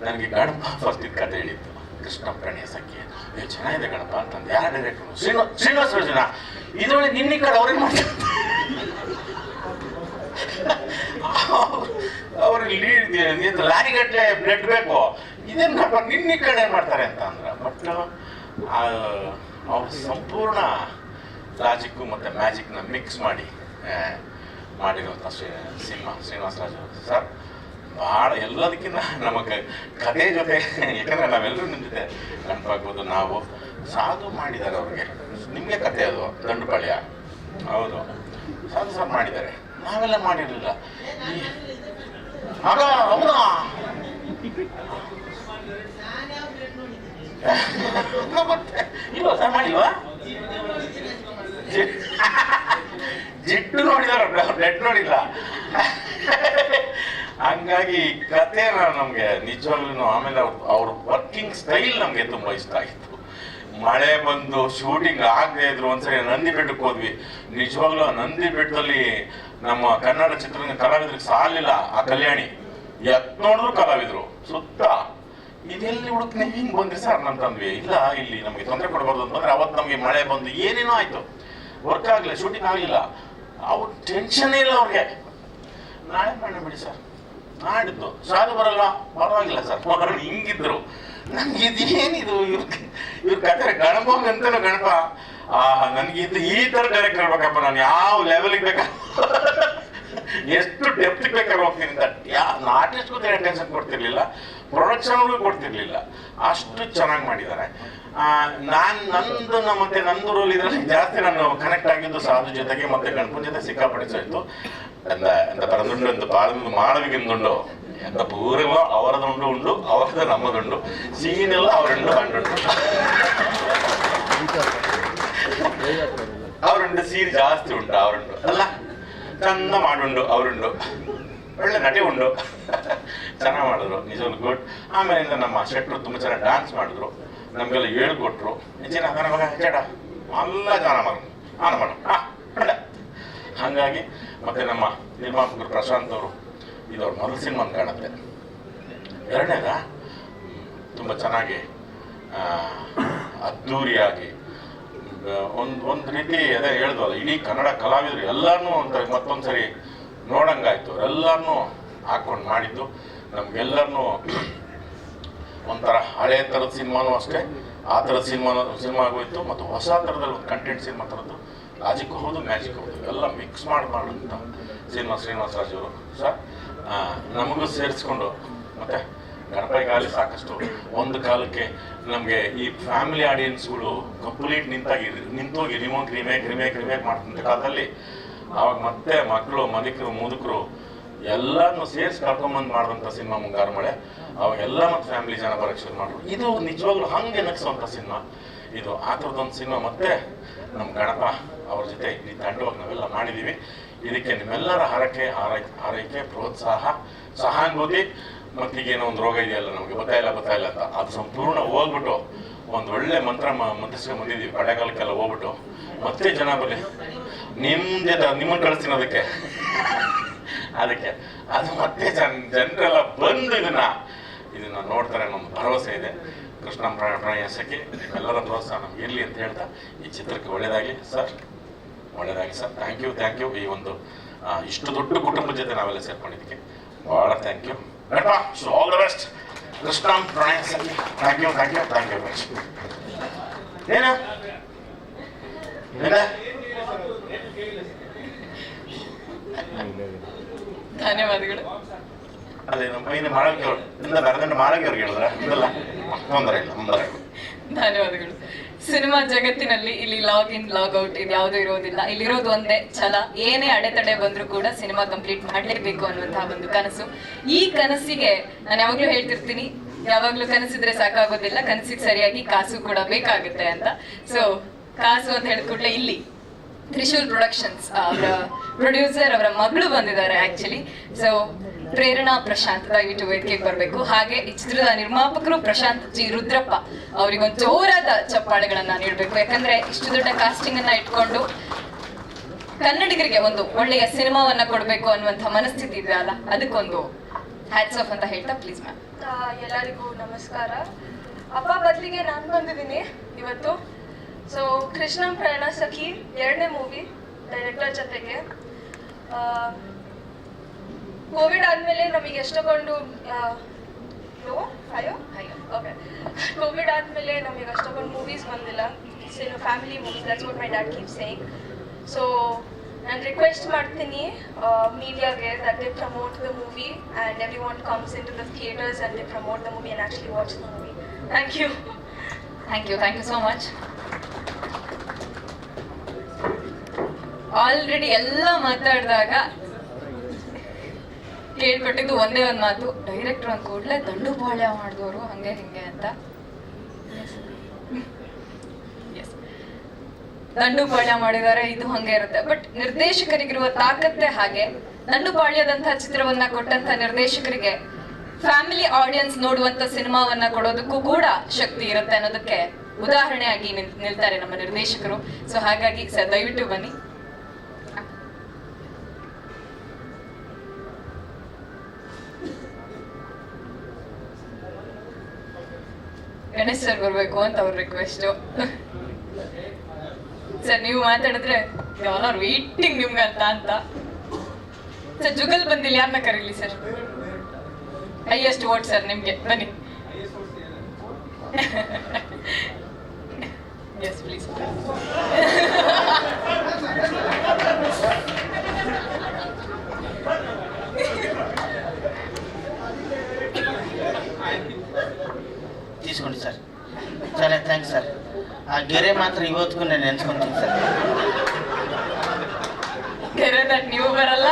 ನನಗೆ ಗಣಪ ಫಸ್ಟ್ ಇದು ಕತೆ ಹೇಳಿತ್ತು, ಕೃಷ್ಣ ಪ್ರಣಯ ಸಖಿ. ಚೆನ್ನಾಗಿದೆ ಗಣಪ ಅಂತಂದು. ಯಾರು ಡೈರೆಕ್ಟ್ರು? ಶ್ರೀನಿವಾಸ ರಾಜನ. ಇದರೊಳಗೆ ನಿನ್ನ ಕಡೆ ಅವ್ರೇನು ಮಾಡ್ತಾರೆ, ಅವ್ರಿಗೆ ಲೀಡ್ ಲಾರಿಗಟ್ಟಲೆ ಬ್ಲಡ್ ಬೇಕು, ಇದೇನು ಗಣಪ ನಿನ್ನ ಕಡೆ ಮಾಡ್ತಾರೆ ಅಂತ ಅಂದ್ರೆ. ಬಟ್ ಅವ್ರು ಸಂಪೂರ್ಣ ಲಾಜಿಕ್ಕು ಮತ್ತು ಮ್ಯಾಜಿಕ್ನ ಮಿಕ್ಸ್ ಮಾಡಿರುವಂಥ ಸಿನಿಮಾ ಶ್ರೀನಿವಾಸ ರಾಜು ಸರ್. ಭಾಳ ಎಲ್ಲದಕ್ಕಿಂತ ನಮಗೆ ಕಥೆ ಜೊತೆ, ಯಾಕಂದರೆ ನಾವೆಲ್ಲರೂ ನಿಮ್ಮ ಜೊತೆ ನೆನಪಾಗ್ಬೋದು. ನಾವು ಸಾಧು ಮಾಡಿದ್ದಾರೆ ಅವ್ರಿಗೆ. ನಿಮಗೆ ಕತೆ ಅದು ದಂಡುಪಾಳ್ಯ, ಹೌದು ಸಾಧು ಸರ್ ಮಾಡಿದ್ದಾರೆ, ನಾವೆಲ್ಲ ಮಾಡಿರಲಿಲ್ಲ. ಹೌದಾ ಮತ್ತೆ ಇಲ್ವಾ ಸರ್ ಮಾಡಿಲ್ವಾ ಜಿಟ್ಟು ನೋಡಿದಾರ ಬ್ಲಡ್ ನೋಡಿಲ್ಲ. ಹಂಗಾಗಿ ಕತೆ ನಮ್ಗೆ ನಿಜವಾಗ್ಲೂ ಆಮೇಲೆ ಅವ್ರ ವರ್ಕಿಂಗ್ ಸ್ಟೈಲ್ ನಮ್ಗೆ ತುಂಬಾ ಇಷ್ಟ ಆಗಿತ್ತು. ಮಳೆ ಬಂದು ಶೂಟಿಂಗ್ ಆಗದೆ ಇದ್ರು ಒಂದ್ಸರಿ ನಂದಿ ಬೆಟ್ಟಕ್ಕೆ ಹೋದ್ವಿ. ನಿಜವಾಗ್ಲೂ ನಂದಿ ಬೆಟ್ಟದಲ್ಲಿ ನಮ್ಮ ಕನ್ನಡ ಚಿತ್ರರಂಗ ಕಲಾವಿದ್ರಿಗೆ ಸಾಲಿಲ್ಲ. ಆ ಕಲ್ಯಾಣಿ ಎತ್ ನೋಡಿದ್ರು ಕಲಾವಿದ್ರು ಸುತ್ತ. ಇದೆಲ್ಲಿ ಹುಡುಕ್ ನೀವು ಹಿಂಗ್ ಬಂದ್ರಿ ಸರ್ ಅಂತಂದ್ವಿ. ಇಲ್ಲ ಇಲ್ಲಿ ನಮ್ಗೆ ತೊಂದರೆ ಕೊಡಬಾರ್ದು ಅಂತಂದ್ರೆ ಅವತ್ತು ನಮ್ಗೆ ಮಳೆ ಬಂದು ಏನೇನೋ ಆಯ್ತು, ವರ್ಕ್ ಆಗ್ಲಿಲ್ಲ, ಶೂಟಿಂಗ್ ಆಗ್ಲಿಲ್ಲ. ಅವ್ರ ಟೆನ್ಷನ್ ಇಲ್ಲ ಅವ್ರಿಗೆ. ನಾಳೆ ಮಾಡಿ ಬಿಡಿ ಸರ್, ನಾಡಿದ್ದು ಸಾಲು ಬರಲ್ಲ, ಪರವಾಗಿಲ್ಲ ಸರ್, ಹಿಂಗಿದ್ರು. ನನ್ಗೆ ಇದೇನಿದು ಇವ್ರ ಕತೆ ಗಣಪ ಅಂತನೂ ಗಣಪ. ನನ್ಗಿದ್ದು ಈ ತರ ಡೈರೆಕ್ಟ್ ಇರ್ಬೇಕಪ್ಪ, ನಾನು ಯಾವ ಲೆವೆಲ್ಗೆ ಬೇಕಾ ಎಷ್ಟು ಡೆಪ್ತ್ ಬೇಕಾದ್ರೆ ಹೋಗ್ತೀನಿ ಅಂತ. ಆರ್ಟಿಸ್ಟ್ಗೂ ಟೆನ್ಷನ್ ಕೊಡ್ತಿರ್ಲಿಲ್ಲ, ಪ್ರೊಡಕ್ಷನ್ಗೂ ಕೊಡ್ತಿರ್ಲಿಲ್ಲ. ಅಷ್ಟು ಚೆನ್ನಾಗಿ ಮಾಡಿದ್ದಾರೆ. ಮತ್ತೆ ನಂದು ರೋಲ್ ಇದ್ರಲ್ಲಿ ಜಾಸ್ತಿ ನಾನು ಕನೆಕ್ಟ್ ಆಗಿದ್ದು ಸಾಧು ಜೊತೆಗೆ ಮತ್ತೆ ಗಣಪನ ಜೊತೆ ಸಿಕ್ಕಾಪಡಿಸಾಯ್ತು. ಎಂತ ಪರದುಂಡು ಎಂತ ಪಾಲದು ಮಾಡಬೇಕೆಂದುಂಡು ಎಂತ ಪೂರ್ವ ಅವರದುಂಡು ಉಂಡು, ಅವರದು ನಮ್ಮದುಂಡು, ಸೀನೆಲ್ಲ ಅವರುಂಡು ಕಂಡುಂಡು. ಅವರುಂಡು ಸೀನ್ ಜಾಸ್ತಿ ಉಂಟು, ಅವರುಂಡು ಅಲ್ಲ ಚಂದ ಮಾಡುಂಡು, ಅವರುಂಡು ಒಳ್ಳೆ ನಟಿ ಉಂಡು. ಚೆನ್ನಾಗಿ ಮಾಡಿದ್ರು, ನಿಜವಾಗ್ಲೂ ಗುಡ್. ಆಮೇಲಿಂದ ನಮ್ಮ ಶೆಟ್ರು ತುಂಬ ಚೆನ್ನಾಗಿ ಡ್ಯಾನ್ಸ್ ಮಾಡಿದ್ರು, ನಮಗೆಲ್ಲ ಹೇಳ್ಕೊಟ್ರು. ನಿಜ ಚೇಟ ಎಲ್ಲ ಚೆನ್ನಾಗಿ ಮಾಡು ಹಾಗಾಗಿ ಮತ್ತೆ ನಮ್ಮ ನಿರ್ಮಾಪಕರು ಪ್ರಶಾಂತ್ ಅವರು ಇದವ್ರ ಮೊದಲ ಸಿನಿಮಾ ಕಾಣುತ್ತೆ. ಎರಡನೇದ ತುಂಬ ಚೆನ್ನಾಗಿ ಅದ್ದೂರಿಯಾಗಿ ಒಂದು ರೀತಿ ಅದೇ ಹೇಳ್ದವಲ್ಲ, ಇಡೀ ಕನ್ನಡ ಕಲಾವಿದರು ಎಲ್ಲರನ್ನೂ ಮತ್ತೊಂದ್ಸರಿ ನೋಡಂಗಾಯ್ತು. ಎಲ್ಲರನ್ನೂ ಹಾಕೊಂಡು ಮಾಡಿದ್ದು ನಮ್ಗೆಲ್ಲರನ್ನೂ ಒಂಥರ ಹಳೆ ಥರದ ಸಿನಿಮಾನೂ ಅಷ್ಟೇ, ಆ ಥರದ ಸಿನಿಮಾ ಆಗೋಯ್ತು. ಮತ್ತು ಹೊಸ ಥರದಲ್ಲಿ ಒಂದು ಕಂಟೆಂಟ್ ಸಿನಿಮಾ ಥರದ್ದು, ಲಾಜಿಕ್ ಹೌದು ಮ್ಯಾಜಿಕ್ ಹೌದು ಎಲ್ಲ ಮಿಕ್ಸ್ ಮಾಡುವಂಥ ಸಿನಿಮಾ ಶ್ರೀನಿವಾಸ ರಾಜ್ ಅವರು ಸರ್ ನಮಗೂ ಸೇರಿಸ್ಕೊಂಡು. ಮತ್ತು ಗಣಪತಿಗಾಲಿ ಸಾಕಷ್ಟು ಒಂದು ಕಾಲಕ್ಕೆ ನಮಗೆ ಈ ಫ್ಯಾಮಿಲಿ ಆಡಿಯನ್ಸ್ಗಳು ಕಂಪ್ಲೀಟ್ ನಿಂತೋಗಿ ರಿಮೇಕ್ ಮಾಡ್ತಂಥ ಕಾಲದಲ್ಲಿ ಆವಾಗ ಮತ್ತೆ ಮಕ್ಕಳು ಮುದುಕರು ಎಲ್ಲರನ್ನು ಸೇರಿಸಿ ಕರ್ಕೊಂಬಂದು ಮಾಡಿದಂಥ ಸಿನಿಮಾ ಮುಂಗಾರು ಮಳೆ. ಅವಾಗೆಲ್ಲ ಮತ್ತು ಫ್ಯಾಮಿಲಿ ಜನ ಬರೋಕ್ಕೆ ಶುರು ಮಾಡಿದ್ರು. ಇದು ನಿಜವಾಗ್ಲೂ ಹಂಗೆ ನಗಿಸುವಂಥ ಸಿನಿಮಾ ಇದು. ಆ ಥರದೊಂದು ಸಿನಿಮಾ ಮತ್ತೆ ನಮ್ಮ ಗಣಪ ಅವ್ರ ಜೊತೆ ಈ ತಂಡವಾಗಿ ನಾವೆಲ್ಲ ಮಾಡಿದ್ದೀವಿ. ಇದಕ್ಕೆ ನಿಮ್ಮೆಲ್ಲರ ಹಾರೈಕೆ ಪ್ರೋತ್ಸಾಹ ಸಹಾನುಭೂತಿ. ಮತ್ತೀಗೇನೋ ಒಂದು ರೋಗ ಇದೆಯಲ್ಲ ನಮಗೆ ಗೊತ್ತಾಯಿಲ್ಲ ಅಂತ ಅದು ಸಂಪೂರ್ಣ ಹೋಗ್ಬಿಟ್ಟು ಒಂದು ಒಳ್ಳೆ ಮಂತ್ರಿಸ್ಕೊಂಡು ಬಂದಿದ್ದೀವಿ. ಕಡೆಗಾಲಕ್ಕೆಲ್ಲ ಹೋಗ್ಬಿಟ್ಟು ಮತ್ತೆ ಜನ ಬರಲಿ ನಿಮ್ಮನ್ನು ಕಳಿಸ್ತೀನಿ ಅದಕ್ಕೆ ಅದು ಮತ್ತೆ ಜನರೆಲ್ಲ ಬಂದು ಇದನ್ನ ನೋಡ್ತಾರೆ ಅನ್ನೋ ಒಂದು ಭರವಸೆ ಇದೆ. ಕೃಷ್ಣ ಪ್ರಣಯಸಕ್ಕೆ ನಿಮ್ಮೆಲ್ಲರ ಪ್ರೋತ್ಸಾಹ ನಮ್ಗೆ ಇರಲಿ ಅಂತ ಹೇಳ್ತಾ ಈ ಚಿತ್ರಕ್ಕೆ ಒಳ್ಳೇದಾಗಲಿ ಸರ್. Thank you. ಈ ಒಂದು ಇಷ್ಟು ದೊಡ್ಡ ಕುಟುಂಬದ ಜೊತೆ ನಾವೆಲ್ಲ ಸೇರ್ಕೊಂಡಿದ್ದಕ್ಕೆ ಭಾಳ thank you. Ganapa all the best. Krishna ಪ್ರಣಯಸಕ್ಕೆ ಥ್ಯಾಂಕ್ ಯು ಮಚ್. ಏನು ಧನ್ಯವಾದಗಳು. ಅದೇ ನಮ್ಮ ಮೈನ ಮಾಡೋಕೆ ಬರದಂಡ ಮಾಡೋಕೆ ಅವ್ರಿಗೆ ಹೇಳಿದ್ರ ಇಲ್ಲ ತೊಂದರೆ ಇಲ್ಲ. ಧನ್ಯವಾದಗಳು. ಸಿನಿಮಾ ಜಗತ್ತಿನಲ್ಲಿ ಇಲ್ಲಿ ಲಾಗ್ ಇನ್ ಲಾಗ್ ಔಟ್ ಇದು ಯಾವುದೂ ಇರೋದಿಲ್ಲ. ಇಲ್ಲಿರೋದು ಒಂದೇ ಛಲ. ಏನೇ ಅಡೆತಡೆ ಬಂದರೂ ಕೂಡ ಸಿನಿಮಾ ಕಂಪ್ಲೀಟ್ ಮಾಡಲೇಬೇಕು ಅನ್ನುವಂತಹ ಒಂದು ಕನಸು. ಈ ಕನಸಿಗೆ ನಾನು ಯಾವಾಗ್ಲೂ ಹೇಳ್ತಿರ್ತೀನಿ, ಯಾವಾಗ್ಲೂ ಕನಸಿದ್ರೆ ಸಾಕಾಗೋದಿಲ್ಲ, ಕನಸಿಗೆ ಸರಿಯಾಗಿ ಕಾಸು ಕೂಡ ಬೇಕಾಗುತ್ತೆ ಅಂತ. ಸೊ ಕಾಸು ಅಂತ ಹೇಳಿದ ಕೂಡಲೇ ಇಲ್ಲಿ ತ್ರಿಶೂಲ್ ಪ್ರೊಡಕ್ಷನ್ಸ್ ಅವರ ಪ್ರೊಡ್ಯೂಸರ್ ಅವರ ಮಗಳು ಬಂದಿದ್ದಾರೆ ಆಕ್ಚುಲಿ. ಸೊ ಪ್ರೇರಣಾ ಪ್ರಶಾಂತ್ ದಯವಿಟ್ಟು ವೇದಿಕೆಗೆ ಬರಬೇಕು. ಹಾಗೆ ಈ ಚಿತ್ರದ ನಿರ್ಮಾಪಕರು ಪ್ರಶಾಂತ್ ಜಿ ರುದ್ರಪ್ಪ ಅವರಿಗೊಂದು ಜೋರಾದ ಚಪ್ಪಾಳೆಗಳನ್ನ ನೀಡಬೇಕು. ಯಾಕಂದ್ರೆ ಇಷ್ಟು ದೊಡ್ಡ ಕಾಸ್ಟಿಂಗ್ ಅನ್ನ ಇಟ್ಕೊಂಡು ಕನ್ನಡಿಗರಿಗೆ ಒಂದು ಒಳ್ಳೆಯ ಸಿನಿಮಾವನ್ನ ಕೊಡಬೇಕು ಅನ್ನುವಂಥ ಮನಸ್ಥಿತಿ ಇದೆ ಅಲ್ಲ, ಅದಕ್ಕೊಂದು ಹ್ಯಾಟ್ಸ್ ಆಫ್ ಅಂತ ಹೇಳ್ತಾ ಪ್ಲೀಸ್ ಮ್ಯಾಮ್. ಎಲ್ಲರಿಗೂ ನಮಸ್ಕಾರ. ಅಪ್ಪ ಬದಲಿಗೆ ನಾನು ಬಂದಿದ್ದೀನಿ ಇವತ್ತು. ಸೊ ಕೃಷ್ಣ ಪ್ರಯಾಣ ಸಖಿ 2ನೇ ಮೂವಿ ಡೈರೆಕ್ಟರ್ ಜೊತೆಗೆ. ಕೋವಿಡ್ ಆದಮೇಲೆ ನಮಗೆ ಎಷ್ಟೊಂದು ಓಕೆ ಕೋವಿಡ್ ಆದಮೇಲೆ ನಮಗೆ ಅಷ್ಟೊಂದು ಮೂವೀಸ್ ಬಂದಿಲ್ಲ, family movies. That's what my dad keep saying. So ನಾನು ರಿಕ್ವೆಸ್ಟ್ ಮಾಡ್ತೀನಿ ಮೀಡಿಯಾಗೆ that they promote the movie and everyone comes into the theaters and they promote the movie and actually watch the movie. Thank you. Thank you so much. Already ಎಲ್ಲ ಮಾತಾಡಿದಾಗ ಕೇಳ್ಪಟ್ಟಿದ್ದು ಒಂದೇ ಒಂದು ಮಾತು, director ಅಂದ ಕೂಡಲೇ ದಂಡು ಬಾಳ್ಯ ಮಾಡಿದವರು ಹಂಗೆ ಹಿಂಗೆ ಅಂತ. ದಂಡುಪಾಳ್ಯ ಮಾಡಿದ್ದಾರೆ, ಇದು ಹಂಗೆ ಇರುತ್ತೆ. ಬಟ್ ನಿರ್ದೇಶಕರಿಗಿರುವ ತಾಕತ್ತೆ ಹಾಗೆ. ದಂಡುಪಾಳ್ಯದಂತಹ ಚಿತ್ರವನ್ನ ಕೊಟ್ಟಂತ ನಿರ್ದೇಶಕರಿಗೆ ಫ್ಯಾಮಿಲಿ ಆಡಿಯನ್ಸ್ ನೋಡುವಂತ ಸಿನಿಮಾವನ್ನ ಕೊಡೋದಕ್ಕೂ ಕೂಡ ಶಕ್ತಿ ಇರುತ್ತೆ ಅನ್ನೋದಕ್ಕೆ ಉದಾಹರಣೆಯಾಗಿ ನಿಲ್ತಾರೆ ನಮ್ಮ ನಿರ್ದೇಶಕರು. ಸೊ ಹಾಗಾಗಿ ಸರ್ ದಯವಿಟ್ಟು ಬನ್ನಿ. ಗಣೇಶ್ ಸರ್ ಬರ್ಬೇಕು ಅಂತ ಅವ್ರ ರಿಕ್ವೆಸ್ಟ್. ಸರ್ ನೀವು ಮಾತಾಡಿದ್ರೆ ಯಾರು ವೇಟಿಂಗ್ ನಿಮ್ಗಂತ ಅಂತ. ಸರ್ ಜುಗಲ್ ಬಂದಿಲ್ಲ, ಯಾರನ್ನ ಕರೀಲಿ ಸರ್? ಹೈಯೆಸ್ಟ್ ವೋಟ್ ಸರ್ ನಿಮ್ಗೆ, ಬನ್ನಿ. Yes please. తీసుకోండి సార్. చాలా థ్యాంక్స్ సార్. ఆ ಗೆರೆ ಮಾತ್ರ ಇವತ್ತಿಗೂ ನಾನು ನೆನ್ಸ್ಕೊಂತೀನಿ ಸರ್. ಗೆರೆ ದಟ್ ನೀವು ಬರಲ್ಲ.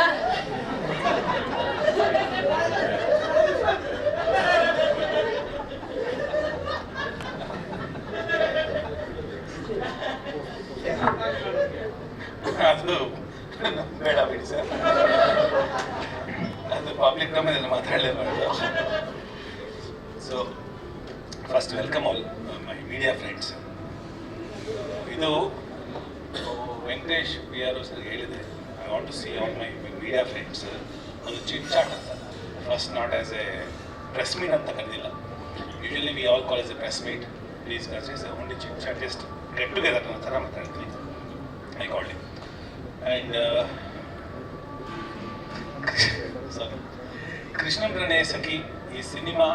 ಅದು ಬೇಡ ಬಿಡಿ ಸರ್, ಅದು ಪಬ್ಲಿಕ್ ಡೊಮೇನಲ್ಲಿ ಮಾತಾಡಲೇಬಾರ್ದು. So first welcome all my media friends. ಇದು ವೆಂಕಟೇಶ್ ಪಿ ಆರ್ ಸರ್ ಹೇಳಿದೆ, I want to see all my media friends ಒಂದು ಚಿಟ್ ಚಾಟ್ ಅಂತ. First not as a press meet ಅಂತ ಕರೆದಿಲ್ಲ. Usually we all call as a press meet. Please consider only chit chat, just get together ಅನ್ನೋ ಥರ ಮಾತಾಡ್ತೀವಿ. I called it. And sorry, Krishnan ಗಣೇ ಸಖಿ ಈ ಸಿನಿಮಾ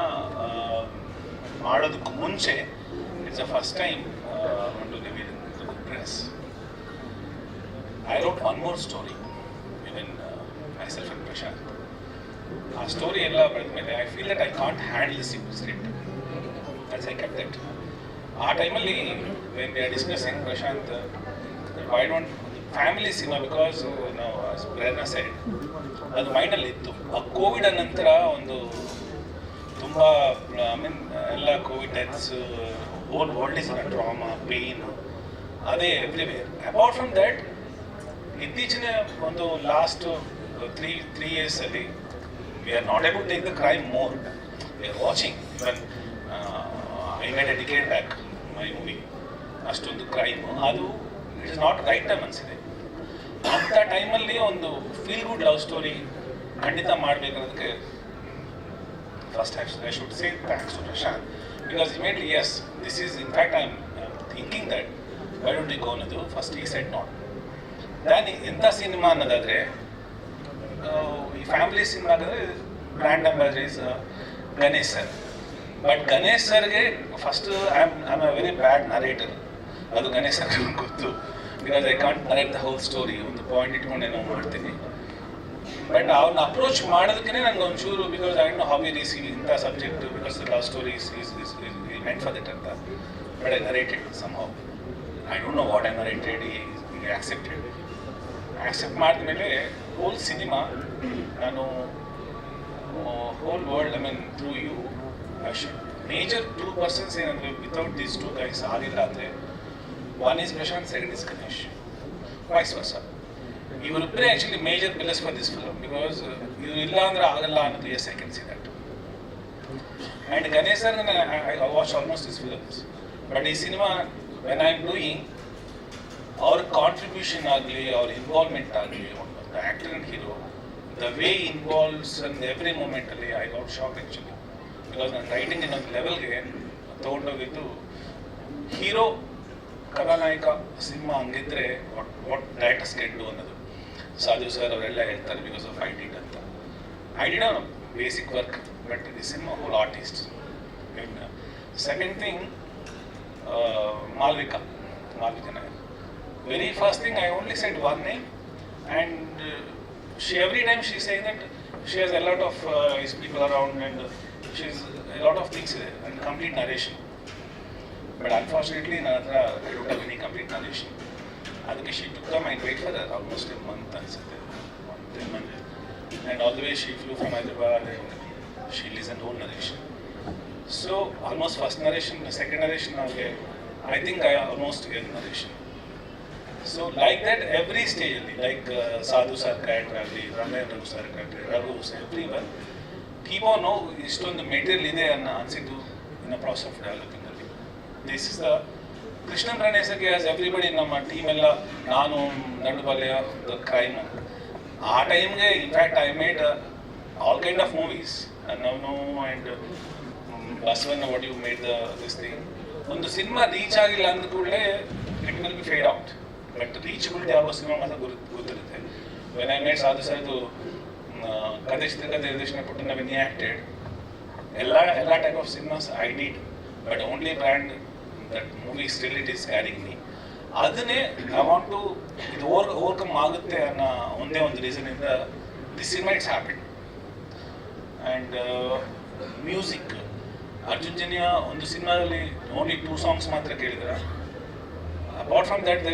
ಮಾಡೋದಕ್ಕೂ ಮುಂಚೆ it's a first time to live in press. I wrote one more story, even myself and Prashant. ಆ story ಎಲ್ಲ ಬರೆದ ಮೇಲೆ I feel that I can't handle the script. That's I kept it. ಆ ಟೈಮಲ್ಲಿ when we are discussing Prashant, why don't family cinema, because ನಾವು Prerana side ಅದು ಮೈಂಡಲ್ಲಿ ಇತ್ತು. ಆ ಕೋವಿಡ್ ನಂತರ ಒಂದು ತುಂಬ ಐ ಮೀನ್ ಎಲ್ಲ covid deaths, world is trauma, pain, ಅದೇ ಎವ್ರಿವೇರ್. ಅಪಾರ್ಟ್ ಫ್ರಮ್ ದ್ಯಾಟ್, ಇತ್ತೀಚಿನ ಒಂದು ಲಾಸ್ಟ್ ತ್ರೀ ಇಯರ್ಸಲ್ಲಿ we are not able to take the crime more. We are watching even I made a decade back my movie. ಅಷ್ಟೊಂದು crime, ಅದು it is not right time ಅನಿಸಿದೆ. ಅಂಥ ಟೈಮಲ್ಲಿ ಒಂದು feel good love story ಖಂಡಿತ ಮಾಡಬೇಕನ್ನೋದಕ್ಕೆ first I should say thanks to Prashant, because immediately as this is in fact I am thinking that why don't you go ಅನ್ನೋದು. First ಈ set not than ಎಂಥ cinema ಅನ್ನೋದಾದರೆ, ಈ ಫ್ಯಾಮಿಲಿ ಸಿನಿಮಾ ಅಂದರೆ brand ambassador is Ganesh sir. But Ganesh ಸರ್ಗೆ first I am a very bad narrator. ಅದು ಗಣೇಶ್ ಸರ್ಗೆ ಗೊತ್ತು, because I can't narrate the whole story. ಒಂದು ಪಾಯಿಂಟ್ ಇಟ್ಕೊಂಡೆ ನಾವು ಮಾಡ್ತೀನಿ. ಬಟ್ ಅವ್ರನ್ನ ಅಪ್ರೋಚ್ ಮಾಡೋದಕ್ಕೆ ನನಗೆ ಒಂಚೂರು, because I know how we receive ಇಂಥ subject, because the love story is meant for that ಅಂತ. But I narrated somehow. I don't know what I narrated. ಈ ಆಕ್ಸೆಪ್ಟ್ ಮಾಡಿದ್ಮೇಲೆ ಹೋಲ್ ಸಿನಿಮಾ ನಾನು whole world, I mean through you major 2 persons ಏನಂದರೆ, without these 2 guys ಆಗಿಲ್ಲ ಅಂದರೆ, one is Prashant, second is Ganesh, vice versa. ಇವರಿಬ್ಬರೇ actually major pillars for this film, because ಇವರು ಇಲ್ಲ ಅಂದರೆ ಆಗಲ್ಲ ಅನ್ನೋದು. Yes, I can see that. And Ganesh sir I watch almost this films. But ಈ cinema when I am doing, ಅವ್ರ contribution ಆಗಲಿ, ಅವ್ರ ಇನ್ವಾಲ್ವ್ಮೆಂಟ್ ಆಗಲಿ, the actor and hero, the way involves and every ಮೂಮೆಂಟಲ್ಲಿ I got shock actually. Because ನಾನು writing ಇನ್ನೊಂದು ಲೆವೆಲ್ಗೆ ತೊಗೊಂಡೋಗಿದ್ದು, ಹೀರೋ ಕಥಾನಾಯಕ ಸಿನಿಮಾ ಹಂಗಿದ್ರೆ ವಾಟ್ ಡೈರೆಕ್ಟರ್ಸ್ ಕ್ಯಾನ್ ಡು ಅನ್ನೋದು. ಸಾಧು ಸರ್ ಅವರೆಲ್ಲ ಹೇಳ್ತಾರೆ, ಬಿಕಾಸ್ ಆಫ್ ಐ ಡಿಡ್ ಅಂತ. I did on basic work, but the cinema whole artist. And second thing, Malvika Nair. Very first thing I only shed one name, and she every time she is saying that she has a lot of his people around, and she's a lot of things and complete narration. But unfortunately, I don't have any complete narration. Adike she took time and wait for that almost a month and and all the way she flew from Hyderabad and she listened whole narration. So almost first narration, the second narration, I think I almost get narration. So like that every ಸ್ಟೇಜಲ್ಲಿ like Sadhu sir character ಆಗಲಿ, Ramesh Raghu sir character, Raghu every one keep on no ಇಷ್ಟೊಂದು material ಇದೆ ಅನ್ನೋ ಅನಿಸಿದ್ದು in a process of developing ಅಲ್ಲಿ. This is the Krishnan ರಣೇಸಗೆ as everybody ನಮ್ಮ team ಎಲ್ಲ, ನಾನು ದಂಡುಪಾಲ್ಯ ದ ಕ್ರೈಮ್ ಆ ಟೈಮ್ಗೆ in fact I made all kind of movies ನನ್ನವನು and Basavanna what you made this thing. ಒಂದು ಸಿನಿಮಾ ರೀಚ್ ಆಗಿಲ್ಲ ಅಂದ ಕೂಡಲೇ it will be feed out, but reachability ಆಗೋ ಸಿನಿಮಾ ಮಾತ್ರ ಗೊತ್ತಿರುತ್ತೆ. ವೆನ್ ಐ ಮೇಡ್ ಸಾಧು ಸರ್ದು ಕಥೆ ಚಿತ್ರಕಥೆ ನಿರ್ದೇಶನ ಪುಟ್ಟಣ್ಣ ವೆನ್ ಹಿ ಆ್ಯಕ್ಟೆಡ್, ಎಲ್ಲ type of cinemas I did, but only brand that movie still it is carrying me. ಅದನ್ನೇ ಐ ವಾಂಟ್ ಟು ಇದು ಓವರ್ಕಮ್ ಆಗುತ್ತೆ ಅನ್ನೋ ಒಂದೇ ಒಂದು ರೀಸನಿಂದ this cinema it's happen. And music Arjun Janya ಒಂದು ಸಿನಿಮಾದಲ್ಲಿ ಓನ್ಲಿ 2 ಸಾಂಗ್ಸ್ ಮಾತ್ರ ಕೇಳಿದ್ರೆ, ಅಪಾರ್ಟ್ ಫ್ರಮ್ ದಟ್